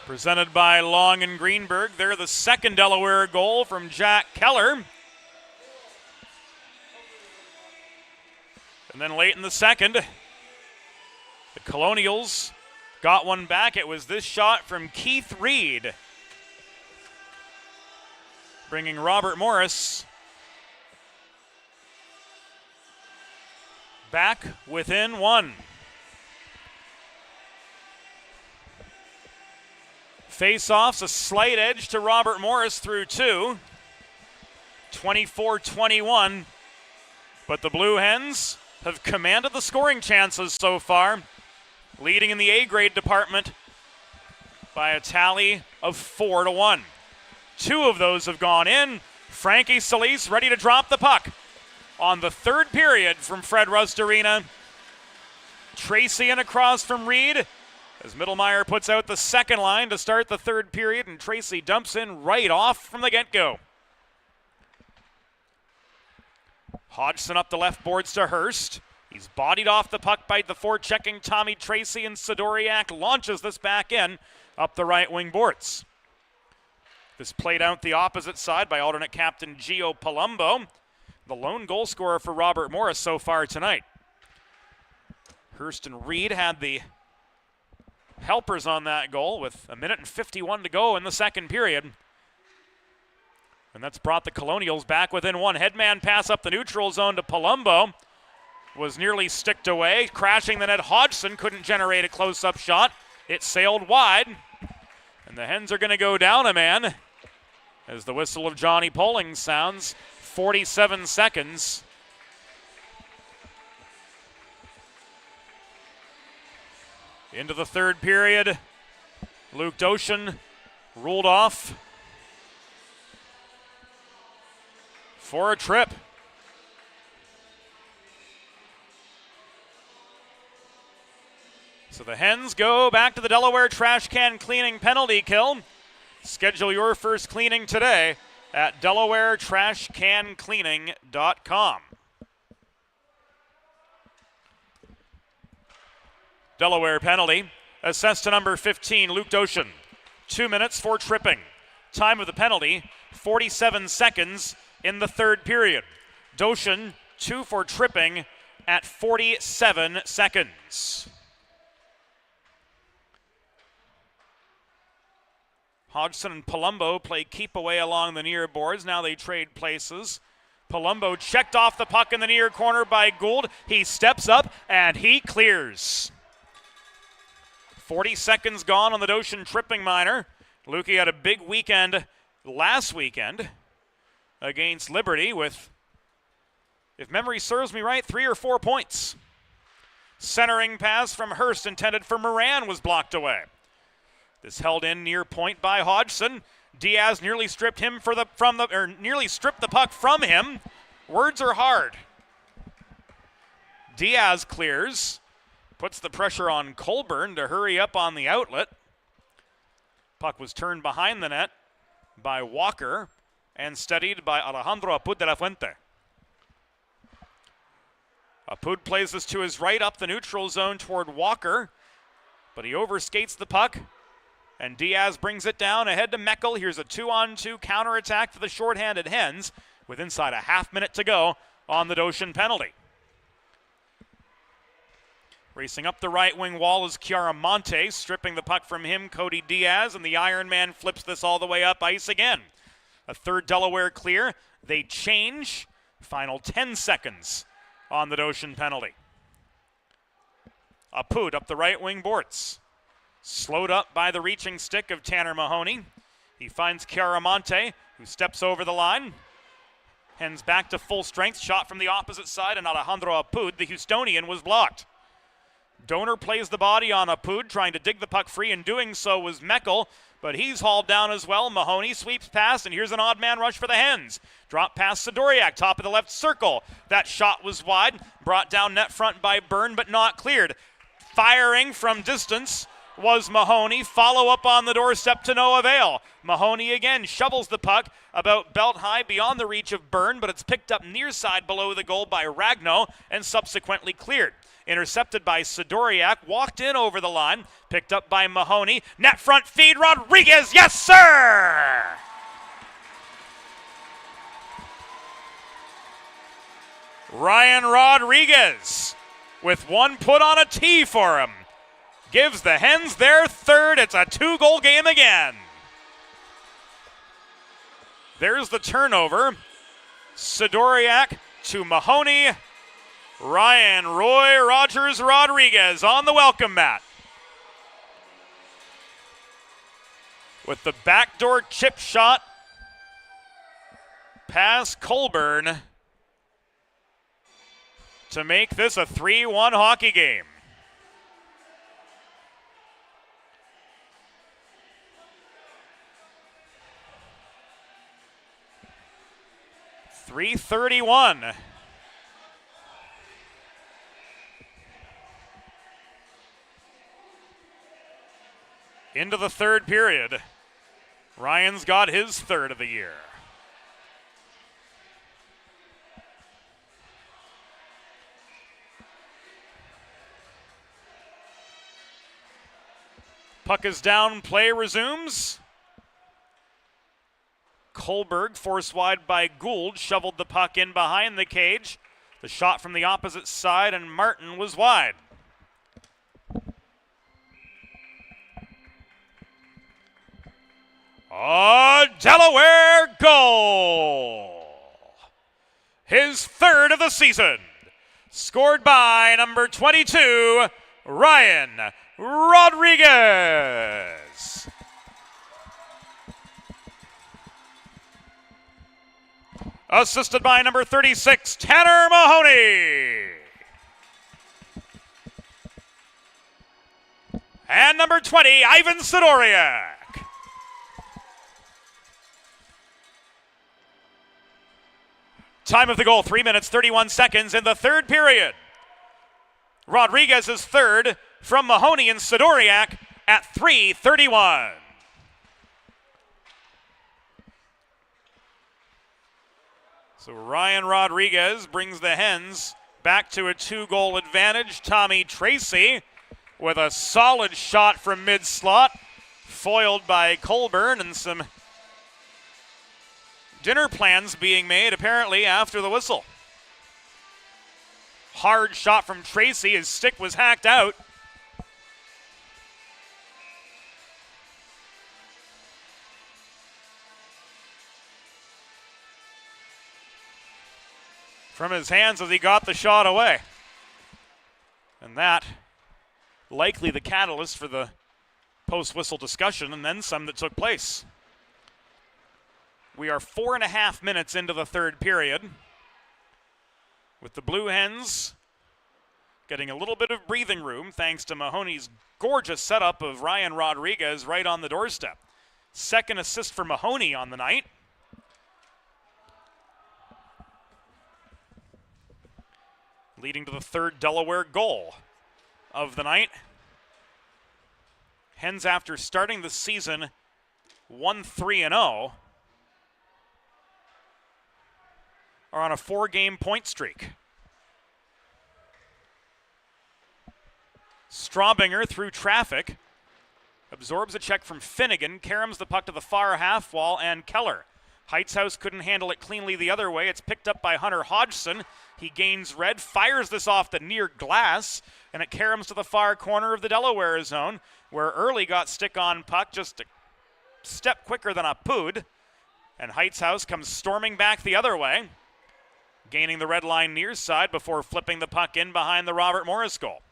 S5: Presented by Long and Greenberg. They're the second Delaware goal from Jack Keller. And then late in the second, the Colonials got one back. It was this shot from Keith Reed, bringing Robert Morris back within one. Face-offs, a slight edge to Robert Morris through two. 24-21. But the Blue Hens have commanded the scoring chances so far, leading in the A-grade department by a tally of 4-1. Two of those have gone in. Frankie Solis ready to drop the puck on the third period from Fred Rust Arena. Tracy in across from Reed as Middlemeyer puts out the second line to start the third period, and Tracy dumps in right off from the get-go. Hodgson up the left boards to Hurst. He's bodied off the puck by the forechecking Tommy Tracy, and Sidoriak launches this back in up the right wing boards. This played out the opposite side by alternate captain Gio Palumbo, the lone goal scorer for Robert Morris so far tonight. Hurst and Reed had the helpers on that goal with 1:51 to go in the second period. And that's brought the Colonials back within one. Headman pass up the neutral zone to Palumbo. Was nearly sticked away. Crashing the net, Hodgson couldn't generate a close-up shot. It sailed wide. And the Hens are going to go down a man as the whistle of Johnny Poling sounds. 47 seconds. Into the third period. Luke Doshin ruled off for a trip. So the Hens go back to the Delaware trash can cleaning penalty kill. Schedule your first cleaning today at DelawareTrashCanCleaning.com. Delaware penalty, assessed to number 15, Luke Doshin. 2 minutes for tripping. Time of the penalty, 47 seconds in the third period. Doshin, 2 for tripping at 47 seconds. Hodgson and Palumbo play keep away along the near boards. Now they trade places. Palumbo checked off the puck in the near corner by Gould. He steps up and he clears. 40 seconds gone on the Doshin tripping minor. Lukey had a big weekend last weekend against Liberty with, if memory serves me right, 3 or 4 points. Centering pass from Hurst intended for Moran was blocked away. This held in near point by Hodgson. Diaz nearly stripped the puck from him. Words are hard. Diaz clears. Puts the pressure on Colburn to hurry up on the outlet. Puck was turned behind the net by Walker and steadied by Alejandro Apud de la Fuente. Apud plays this to his right up the neutral zone toward Walker, but he overskates the puck, and Diaz brings it down ahead to Meckel. Here's a 2-on-2 counterattack for the shorthanded Hens with inside a half minute to go on the Doshin penalty. Racing up the right wing wall is Chiaramonte, stripping the puck from him, Cody Diaz, and the Iron Man flips this all the way up ice again. A third Delaware clear. They change. Final 10 seconds on the Doshin penalty. Apud up the right wing boards. Slowed up by the reaching stick of Tanner Mahoney. He finds Chiaramonte, who steps over the line. Hens back to full strength. Shot from the opposite side, and Alejandro Apud, the Houstonian, was blocked. Donor plays the body on Apud, trying to dig the puck free, and doing so was Meckel, but he's hauled down as well. Mahoney sweeps past, and here's an odd man rush for the Hens. Drop past Sidoriak, top of the left circle. That shot was wide, brought down net front by Byrne, but not cleared. Firing from distance was Mahoney. Follow up on the doorstep to no avail. Mahoney again shovels the puck about belt high beyond the reach of Byrne, but it's picked up near side below the goal by Ragno and subsequently cleared. Intercepted by Sidoriak, walked in over the line, picked up by Mahoney. Net front feed, Rodriguez, yes sir! Ryan Rodriguez with one put on a tee for him. Gives the Hens their third. It's a 2-goal game again. There's the turnover. Sidoriak to Mahoney. Ryan Roy Rogers Rodriguez on the welcome mat. With the backdoor chip shot past Colburn to make this a 3-1 hockey game. .331. Into the third period. Ryan's got his third of the year. Puck is down, play resumes. Kohlberg, forced wide by Gould, shoveled the puck in behind the cage. The shot from the opposite side, and Martin was wide. A Delaware goal! His third of the season. Scored by number 22, Ryan Rodriguez. Assisted by number 36, Tanner Mahoney. And number 20, Ivan Sidoriak. Time of the goal, 3 minutes, 31 seconds in the third period. Rodriguez's third from Mahoney and Sidoriak at 3:31. So Ryan Rodriguez brings the Hens back to a 2-goal advantage. Tommy Tracy with a solid shot from mid-slot, foiled by Colburn, and some dinner plans being made apparently after the whistle. Hard shot from Tracy, his stick was hacked out. From his hands as he got the shot away. And that likely the catalyst for the post-whistle discussion and then some that took place. We are 4.5 minutes into the third period, with the Blue Hens getting a little bit of breathing room thanks to Mahoney's gorgeous setup of Ryan Rodriguez right on the doorstep. Second assist for Mahoney on the night. Leading to the third Delaware goal of the night. Hens, after starting the season 1-3-0, are on a 4-game point streak. Straubinger through traffic, absorbs a check from Finnegan, caroms the puck to the far half wall, and Keller. Heitzhaus couldn't handle it cleanly the other way. It's picked up by Hunter Hodgson. He gains red, fires this off the near glass, and it caroms to the far corner of the Delaware zone, where Early got stick on puck just a step quicker than a Pood. And Heitzhaus comes storming back the other way, gaining the red line near side before flipping the puck in behind the Robert Morris goal.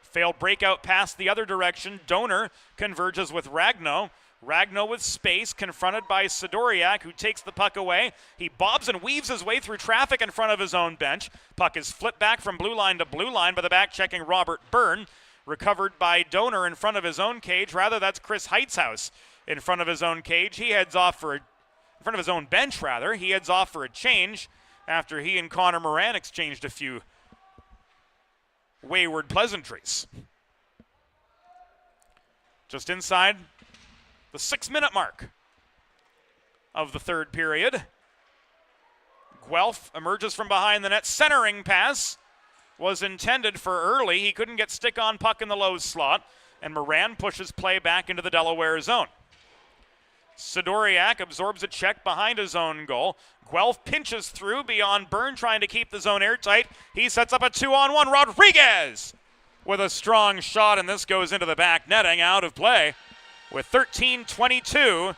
S5: Failed breakout pass the other direction. Donor converges with Ragno. Ragno with space, confronted by Sidoriak, who takes the puck away. He bobs and weaves his way through traffic in front of his own bench. Puck is flipped back from blue line to blue line by the back-checking Robert Byrne. Recovered by Donor in front of his own cage. Rather, that's Chris Heitzhaus in front of his own cage. He heads off in front of his own bench, rather. He heads off for a change after he and Connor Moran exchanged a few wayward pleasantries. just inside the 6-minute mark of the third period. Guelph emerges from behind the net. Centering pass was intended for Early. He couldn't get stick on puck in the low slot, and Moran pushes play back into the Delaware zone. Sidoriak absorbs a check behind his own goal. Guelph pinches through beyond Byrne, trying to keep the zone airtight. He sets up a 2-on-1. Rodriguez with a strong shot, and this goes into the back netting, out of play with 13:22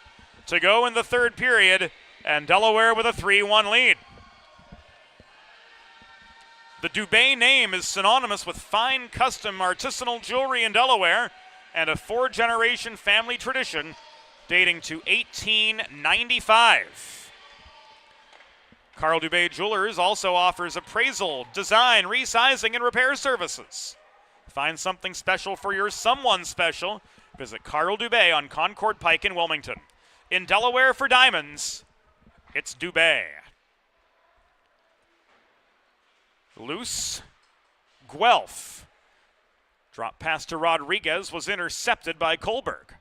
S5: to go in the third period, and Delaware with a 3-1 lead. The Dubé name is synonymous with fine custom artisanal jewelry in Delaware and a 4-generation family tradition dating to 1895. Carl Dubé Jewelers also offers appraisal, design, resizing, and repair services. Find something special for your someone special. Visit Carl Dubé on Concord Pike in Wilmington. In Delaware for diamonds, it's Dubé. Loose, Guelph. Drop pass to Rodriguez was intercepted by Kohlberg.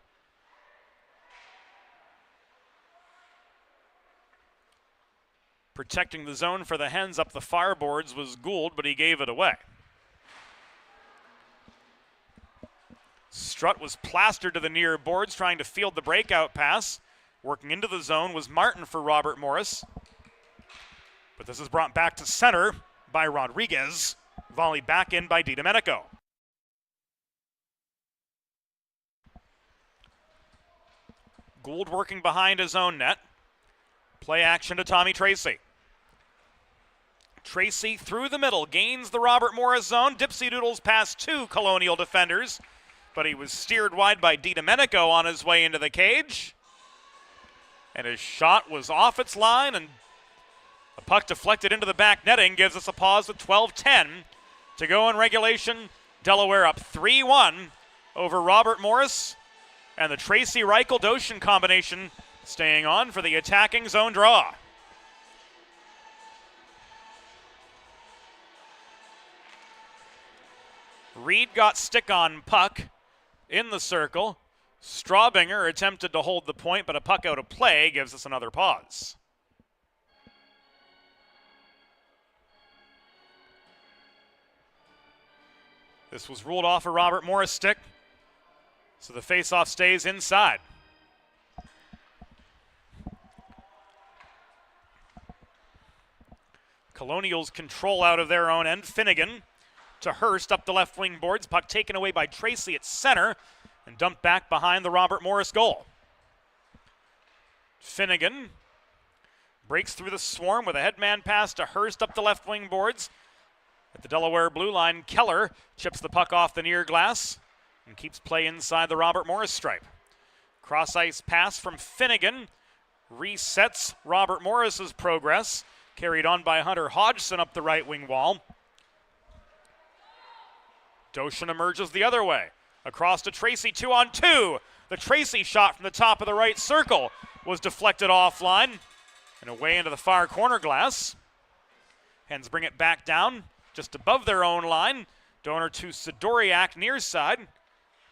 S5: Protecting the zone for the Hens up the far boards was Gould, but he gave it away. Strutt was plastered to the near boards, trying to field the breakout pass. Working into the zone was Martin for Robert Morris. But this is brought back to center by Rodriguez. Volley back in by DiDomenico. Gould working behind his own net. Play action to Tommy Tracy. Tracy through the middle, gains the Robert Morris zone. Dipsy doodles past 2 Colonial defenders, but he was steered wide by DiDomenico on his way into the cage. And his shot was off its line, and the puck deflected into the back netting gives us a pause with 12:10 to go in regulation. Delaware up 3-1 over Robert Morris, and the Tracy Reichel-Doshin combination staying on for the attacking zone draw. Reed got stick on puck in the circle. Straubinger attempted to hold the point, but a puck out of play gives us another pause. This was ruled off a Robert Morris stick, so the faceoff stays inside. Colonials control out of their own end. Finnegan to Hurst up the left wing boards. Puck taken away by Tracy at center and dumped back behind the Robert Morris goal. Finnegan breaks through the swarm with a headman pass to Hurst up the left wing boards. At the Delaware blue line, Keller chips the puck off the near glass and keeps play inside the Robert Morris stripe. Cross ice pass from Finnegan resets Robert Morris's progress, carried on by Hunter Hodgson up the right wing wall. Doshin emerges the other way. Across to Tracy, 2-on-2. The Tracy shot from the top of the right circle was deflected offline and away into the far corner glass. Hens bring it back down just above their own line. Donor to Sidoriak near side.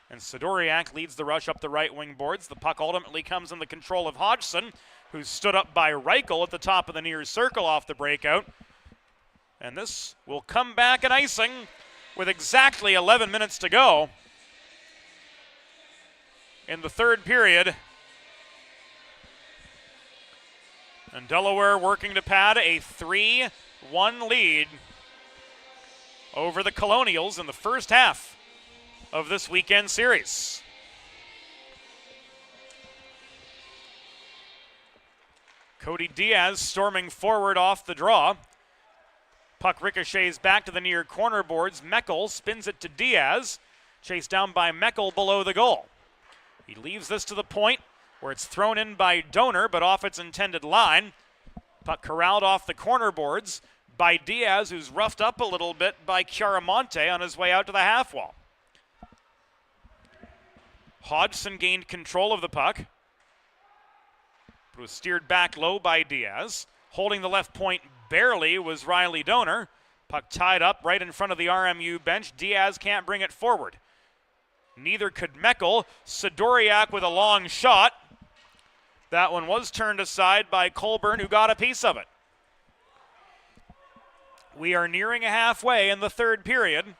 S5: And Sidoriak leads the rush up the right wing boards. The puck ultimately comes in the control of Hodgson, who's stood up by Reichel at the top of the near circle off the breakout. And this will come back in icing with exactly 11 minutes to go in the third period. And Delaware working to pad a 3-1 lead over the Colonials in the first half of this weekend series. Cody Diaz storming forward off the draw. Puck ricochets back to the near corner boards. Meckel spins it to Diaz, chased down by Meckel below the goal. He leaves this to the point where it's thrown in by Donor, but off its intended line. Puck corralled off the corner boards by Diaz, who's roughed up a little bit by Chiaramonte on his way out to the half wall. Hodgson gained control of the puck, but was steered back low by Diaz. Holding the left point barely was Riley Donor. Puck tied up right in front of the RMU bench. Diaz can't bring it forward. Neither could Meckel. Sidoriak with a long shot. That one was turned aside by Colburn, who got a piece of it. We are nearing a halfway in the third period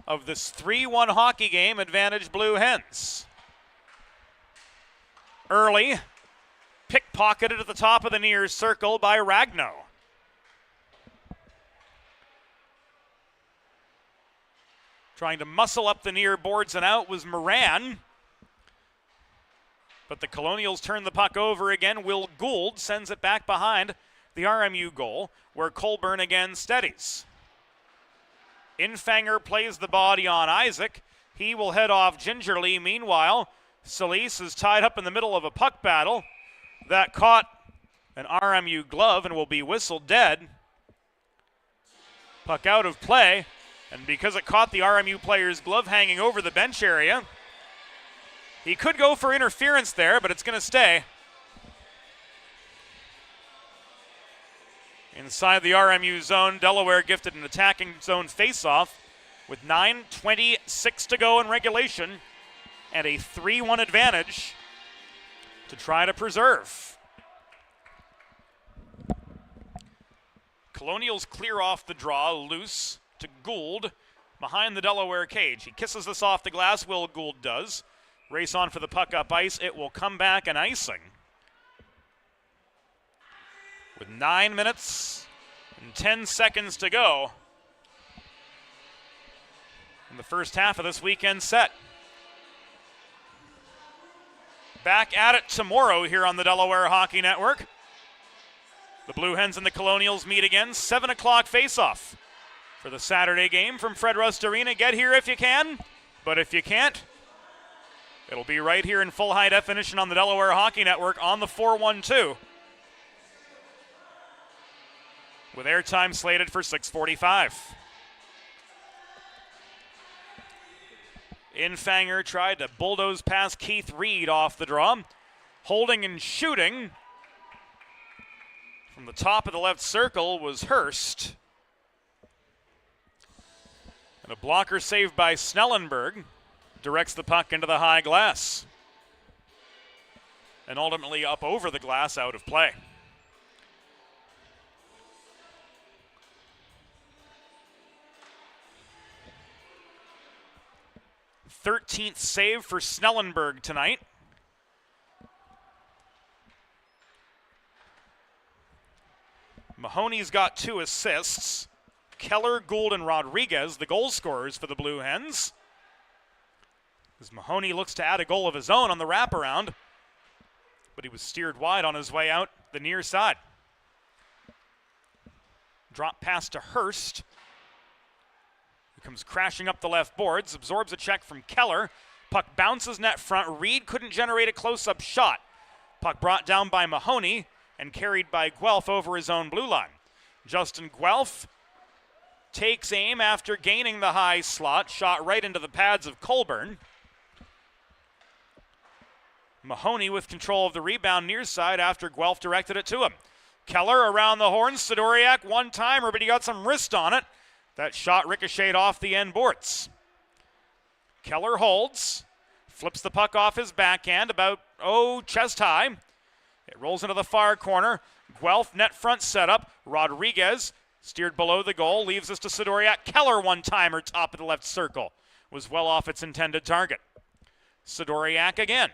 S5: of this 3-1 hockey game, advantage Blue Hens. Early, pickpocketed at the top of the near circle by Ragno. Trying to muscle up the near boards and out was Moran. But the Colonials turn the puck over again. Will Gould sends it back behind the RMU goal, where Colburn again steadies. Infanger plays the body on Isaac. He will head off gingerly. Meanwhile, Solis is tied up in the middle of a puck battle that caught an RMU glove and will be whistled dead. Puck out of play, and because it caught the RMU player's glove hanging over the bench area, he could go for interference there, but it's going to stay. Inside the RMU zone, Delaware gifted an attacking zone faceoff with 9:26 to go in regulation and a 3-1 advantage to try to preserve. Colonials clear off the draw, loose to Gould behind the Delaware cage. He kisses this off the glass, Will Gould does. Race on for the puck up ice. It will come back and icing. With 9 minutes and 10 seconds to go in the first half of this weekend set. Back at it tomorrow here on the Delaware Hockey Network. The Blue Hens and the Colonials meet again, 7 o'clock face-off for the Saturday game from Fred Rust Arena. Get here if you can, but if you can't, it'll be right here in full high definition on the Delaware Hockey Network on the 412. With airtime slated for 6:45. Infanger tried to bulldoze past Keith Reed off the draw. Holding and shooting from the top of the left circle was Hurst. And a blocker save by Snellenberg directs the puck into the high glass. And ultimately up over the glass, out of play. 13th save for Snellenberg tonight. Mahoney's got 2 assists. Keller, Gould, and Rodriguez, the goal scorers for the Blue Hens. As Mahoney looks to add a goal of his own on the wraparound, but he was steered wide on his way out the near side. Drop pass to Hurst. Comes crashing up the left boards, absorbs a check from Keller. Puck bounces net front. Reed couldn't generate a close-up shot. Puck brought down by Mahoney and carried by Guelph over his own blue line. Justin Guelph takes aim after gaining the high slot. Shot right into the pads of Colburn. Mahoney with control of the rebound near side after Guelph directed it to him. Keller around the horn. Sidoriak one-timer, but he got some wrist on it. That shot ricocheted off the end boards. Keller holds, flips the puck off his backhand about, chest high. It rolls into the far corner. Guelph net front setup. Rodriguez steered below the goal, leaves us to Sidoriak. Keller one-timer, top of the left circle. Was well off its intended target. Sidoriak again.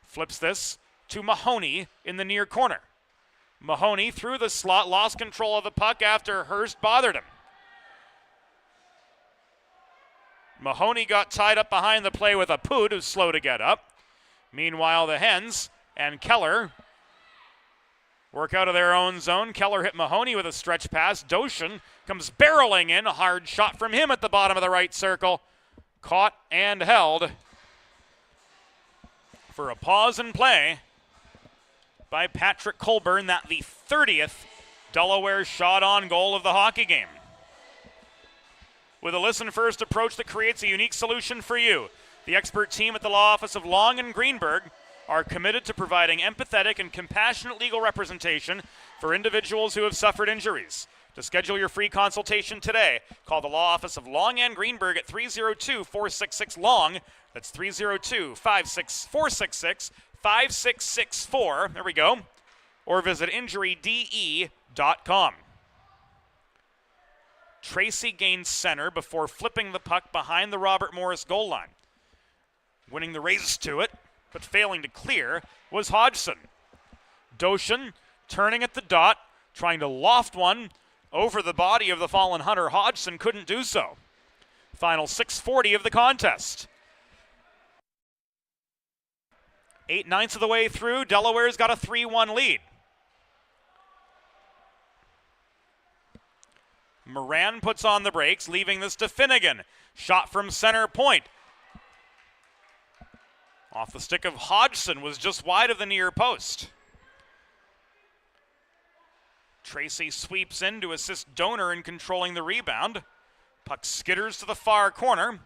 S5: Flips this to Mahoney in the near corner. Mahoney through the slot, lost control of the puck after Hurst bothered him. Mahoney got tied up behind the play with a Pood, who's slow to get up. Meanwhile, the Hens and Keller work out of their own zone. Keller hit Mahoney with a stretch pass. Doshin comes barreling in. A hard shot from him at the bottom of the right circle. Caught and held for a pause in play by Patrick Colburn. That the 30th Delaware shot on goal of the hockey game. With a listen-first approach that creates a unique solution for you, the expert team at the law office of Long and Greenberg are committed to providing empathetic and compassionate legal representation for individuals who have suffered injuries. To schedule your free consultation today, call the law office of Long and Greenberg at 302-466-LONG. That's 302-466-5664. There we go. Or visit injuryde.com. Tracy gains center before flipping the puck behind the Robert Morris goal line. Winning the race to it, but failing to clear, was Hodgson. Doshin turning at the dot, trying to loft one over the body of the fallen Hunter. Hodgson couldn't do so. Final 6:40 of the contest. 8/9 of the way through, Delaware's got a 3-1 lead. Moran puts on the brakes, leaving this to Finnegan. Shot from center point. Off the stick of Hodgson, was just wide of the near post. Tracy sweeps in to assist Donor in controlling the rebound. Puck skitters to the far corner,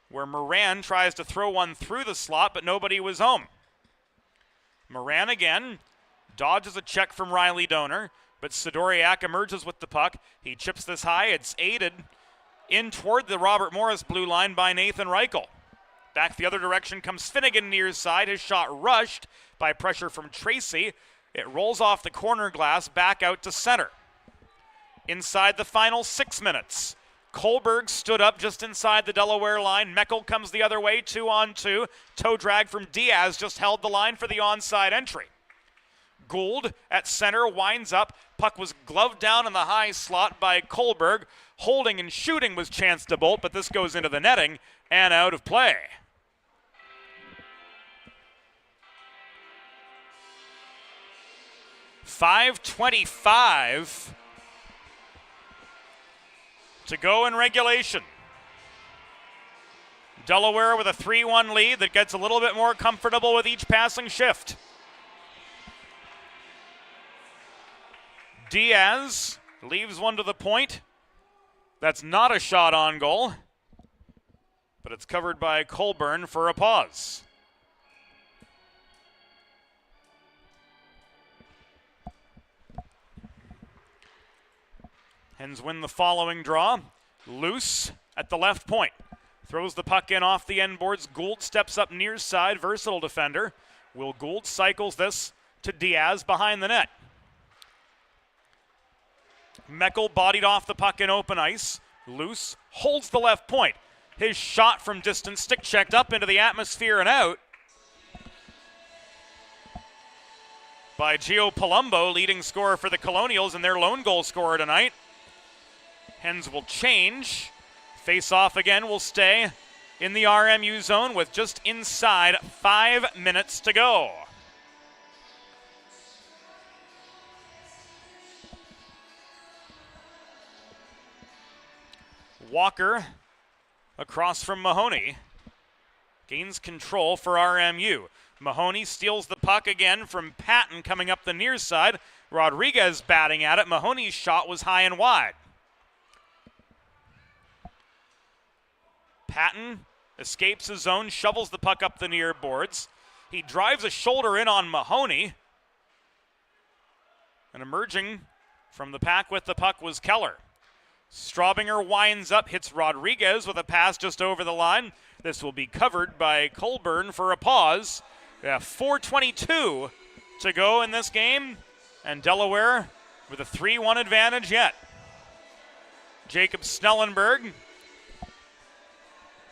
S5: where Moran tries to throw one through the slot, but nobody was home. Moran again dodges a check from Riley Donor, but Sidoriak emerges with the puck. He chips this high. It's aided in toward the Robert Morris blue line by Nathan Reichel. Back the other direction comes Finnegan near side. His shot rushed by pressure from Tracy. It rolls off the corner glass back out to center. Inside the final 6 minutes, Kohlberg stood up just inside the Delaware line. Meckel comes the other way, 2-on-2. Toe drag from Diaz just held the line for the onside entry. Gould at center winds up. Puck was gloved down in the high slot by Kohlberg. Holding and shooting was chance to bolt, but this goes into the netting and out of play. .5:25 to go in regulation. Delaware with a 3-1 lead that gets a little bit more comfortable with each passing shift. Diaz leaves one to the point. That's not a shot on goal, but it's covered by Colburn for a pause. Hens win the following draw. Loose at the left point. Throws the puck in off the end boards. Gould steps up near side. Versatile defender. Will Gould cycles this to Diaz behind the net. Meckel bodied off the puck in open ice. Loose holds the left point. His shot from distance, stick checked up into the atmosphere and out by Gio Palumbo, leading scorer for the Colonials and their lone goal scorer tonight. Hens will change. Face off again will stay in the RMU zone with just inside 5 minutes to go. Walker across from Mahoney gains control for RMU. Mahoney steals the puck again from Patton coming up the near side. Rodriguez batting at it. Mahoney's shot was high and wide. Patton escapes his zone, shovels the puck up the near boards. He drives a shoulder in on Mahoney. And emerging from the pack with the puck was Keller. Straubinger winds up, hits Rodriguez with a pass just over the line. This will be covered by Colburn for a pause. We have 4:22 to go in this game, and Delaware with a 3-1 advantage yet. Jacob Snellenberg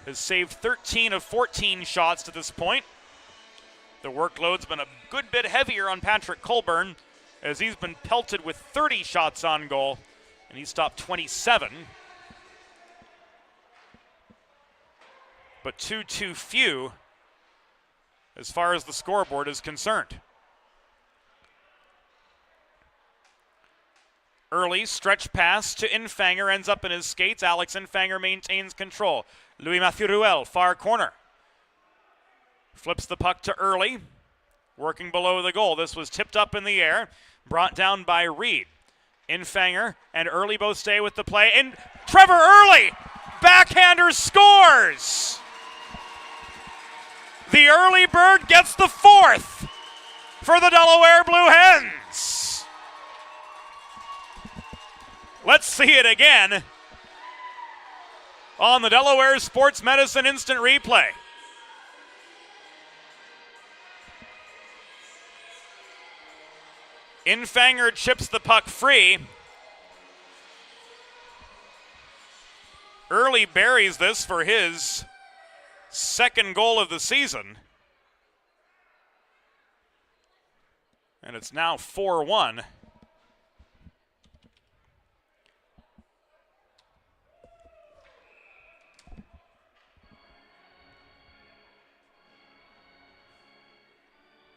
S5: has saved 13 of 14 shots to this point. The workload's been a good bit heavier on Patrick Colburn, as he's been pelted with 30 shots on goal, and he stopped 27. But too few as far as the scoreboard is concerned. Early stretch pass to Infanger, ends up in his skates. Alex Infanger maintains control. Louis-Mathieu Ruel, far corner. Flips the puck to Early, working below the goal. This was tipped up in the air, brought down by Reed. Infanger and Early both stay with the play. And Trevor Early, backhander, scores! The Early Bird gets the fourth for the Delaware Blue Hens. Let's see it again on the Delaware Sports Medicine Instant Replay. Infanger chips the puck free. Early buries this for his second goal of the season. And it's now 4-1.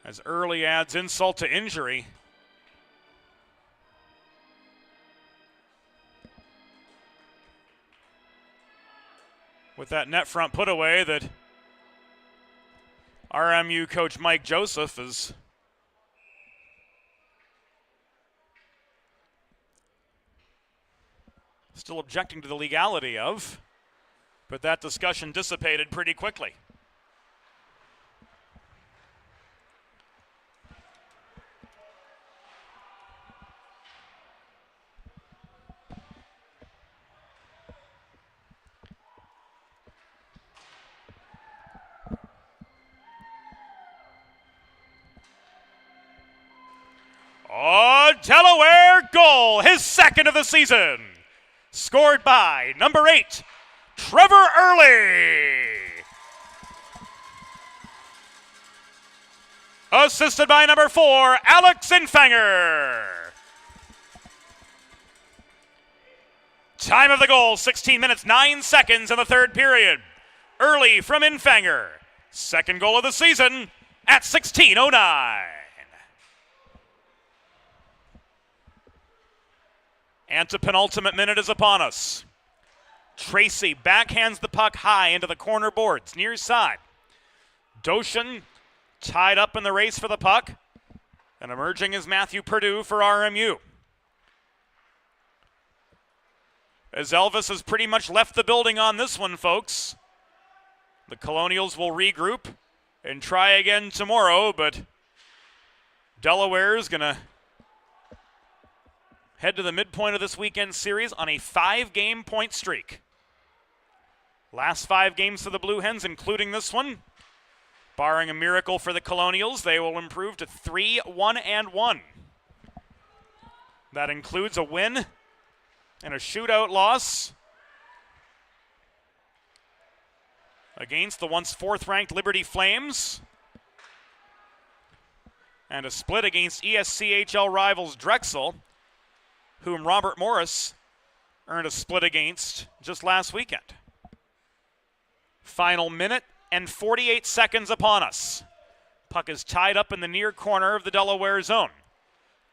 S5: As Early adds insult to injury. With that net front putaway that RMU coach Mike Joseph is still objecting to the legality of, but that discussion dissipated pretty quickly. Oh, Delaware goal, his second of the season. Scored by number 8, Trevor Early. Assisted by number 4, Alex Infanger. Time of the goal, 16 minutes, 9 seconds in the third period. Early from Infanger. Second goal of the season at 16:09. Antepenultimate minute is upon us. Tracy backhands the puck high into the corner boards, near side. Doshin tied up in the race for the puck. And emerging is Matthew Perdue for RMU. As Elvis has pretty much left the building on this one, folks. The Colonials will regroup and try again tomorrow, but Delaware is going to head to the midpoint of this weekend series on a 5-game point streak. Last 5 games for the Blue Hens, including this one. Barring a miracle for the Colonials, they will improve to 3-1-1. That includes a win and a shootout loss against the once 4th-ranked Liberty Flames, and a split against ESCHL rivals Drexel, whom Robert Morris earned a split against just last weekend. Final minute and 48 seconds upon us. Puck is tied up in the near corner of the Delaware zone.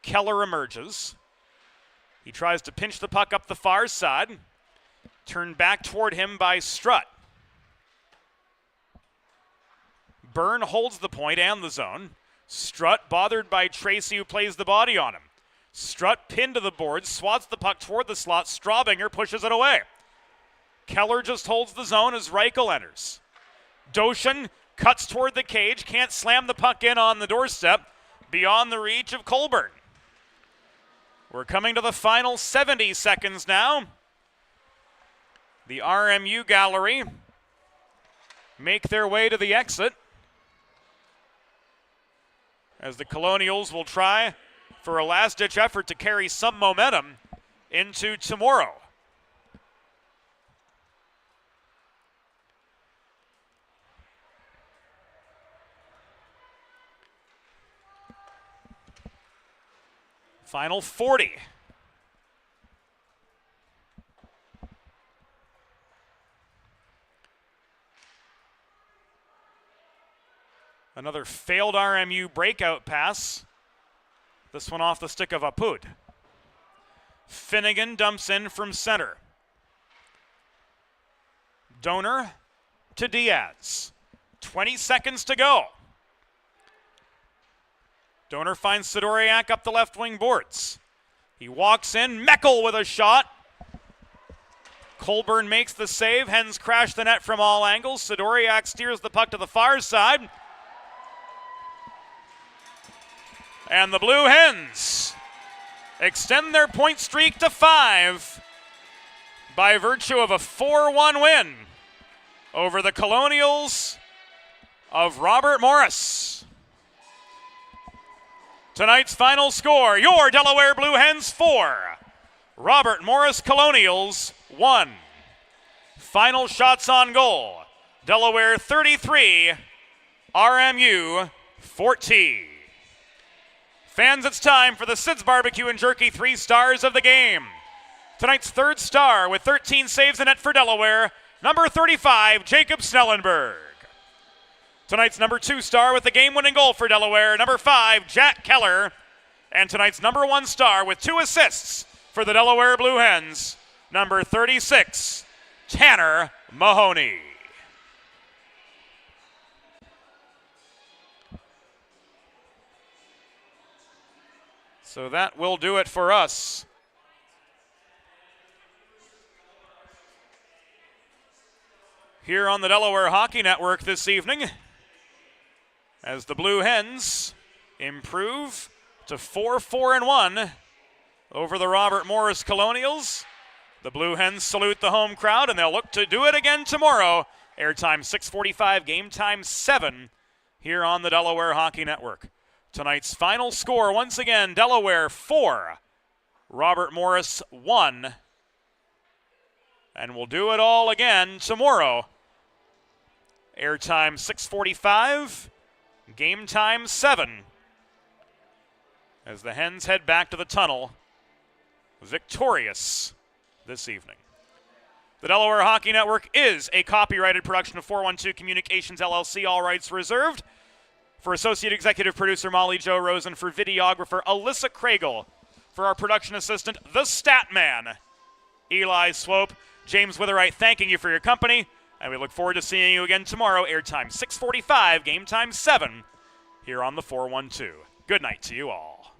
S5: Keller emerges. He tries to pinch the puck up the far side. Turned back toward him by Strutt. Byrne holds the point and the zone. Strutt bothered by Tracy, who plays the body on him. Strutt pinned to the boards, swats the puck toward the slot. Straubinger pushes it away. Keller just holds the zone as Reichel enters. Doshin cuts toward the cage, can't slam the puck in on the doorstep, beyond the reach of Colburn. We're coming to the final 70 seconds now. The RMU gallery make their way to the exit, as the Colonials will try for a last-ditch effort to carry some momentum into tomorrow. Final 40. Another failed RMU breakout pass. This one off the stick of Apud. Finnegan dumps in from center. Donor to Diaz. 20 seconds to go. Donor finds Sidoriak up the left wing boards. He walks in, Meckel with a shot. Colburn makes the save. Hens crash the net from all angles. Sidoriak steers the puck to the far side. And the Blue Hens extend their point streak to 5 by virtue of a 4-1 win over the Colonials of Robert Morris. Tonight's final score, your Delaware Blue Hens 4, Robert Morris Colonials 1. Final shots on goal, Delaware 33, RMU 14. Fans, it's time for the Sid's Barbecue and Jerky 3 stars of the game. Tonight's third star with 13 saves in net for Delaware, number 35, Jacob Snellenberg. Tonight's number 2 star with the game-winning goal for Delaware, number 5, Jack Keller. And tonight's number 1 star with 2 assists for the Delaware Blue Hens, number 36, Tanner Mahoney. So that will do it for us. Here on the Delaware Hockey Network this evening, as the Blue Hens improve to 4-4-1 over the Robert Morris Colonials. The Blue Hens salute the home crowd, and they'll look to do it again tomorrow. Airtime 6:45, game time 7 here on the Delaware Hockey Network. Tonight's final score, once again, Delaware 4, Robert Morris 1. And we'll do it all again tomorrow. Airtime 6:45, game time 7. As the Hens head back to the tunnel, victorious this evening. The Delaware Hockey Network is a copyrighted production of 412 Communications LLC, all rights reserved. For Associate Executive Producer Molly Jo Rosen, for videographer Alyssa Craigle, for our production assistant, the Stat Man, Eli Swope, James Witherite, thanking you for your company, and we look forward to seeing you again tomorrow, airtime 6:45, game time 7, here on the 412. Good night to you all.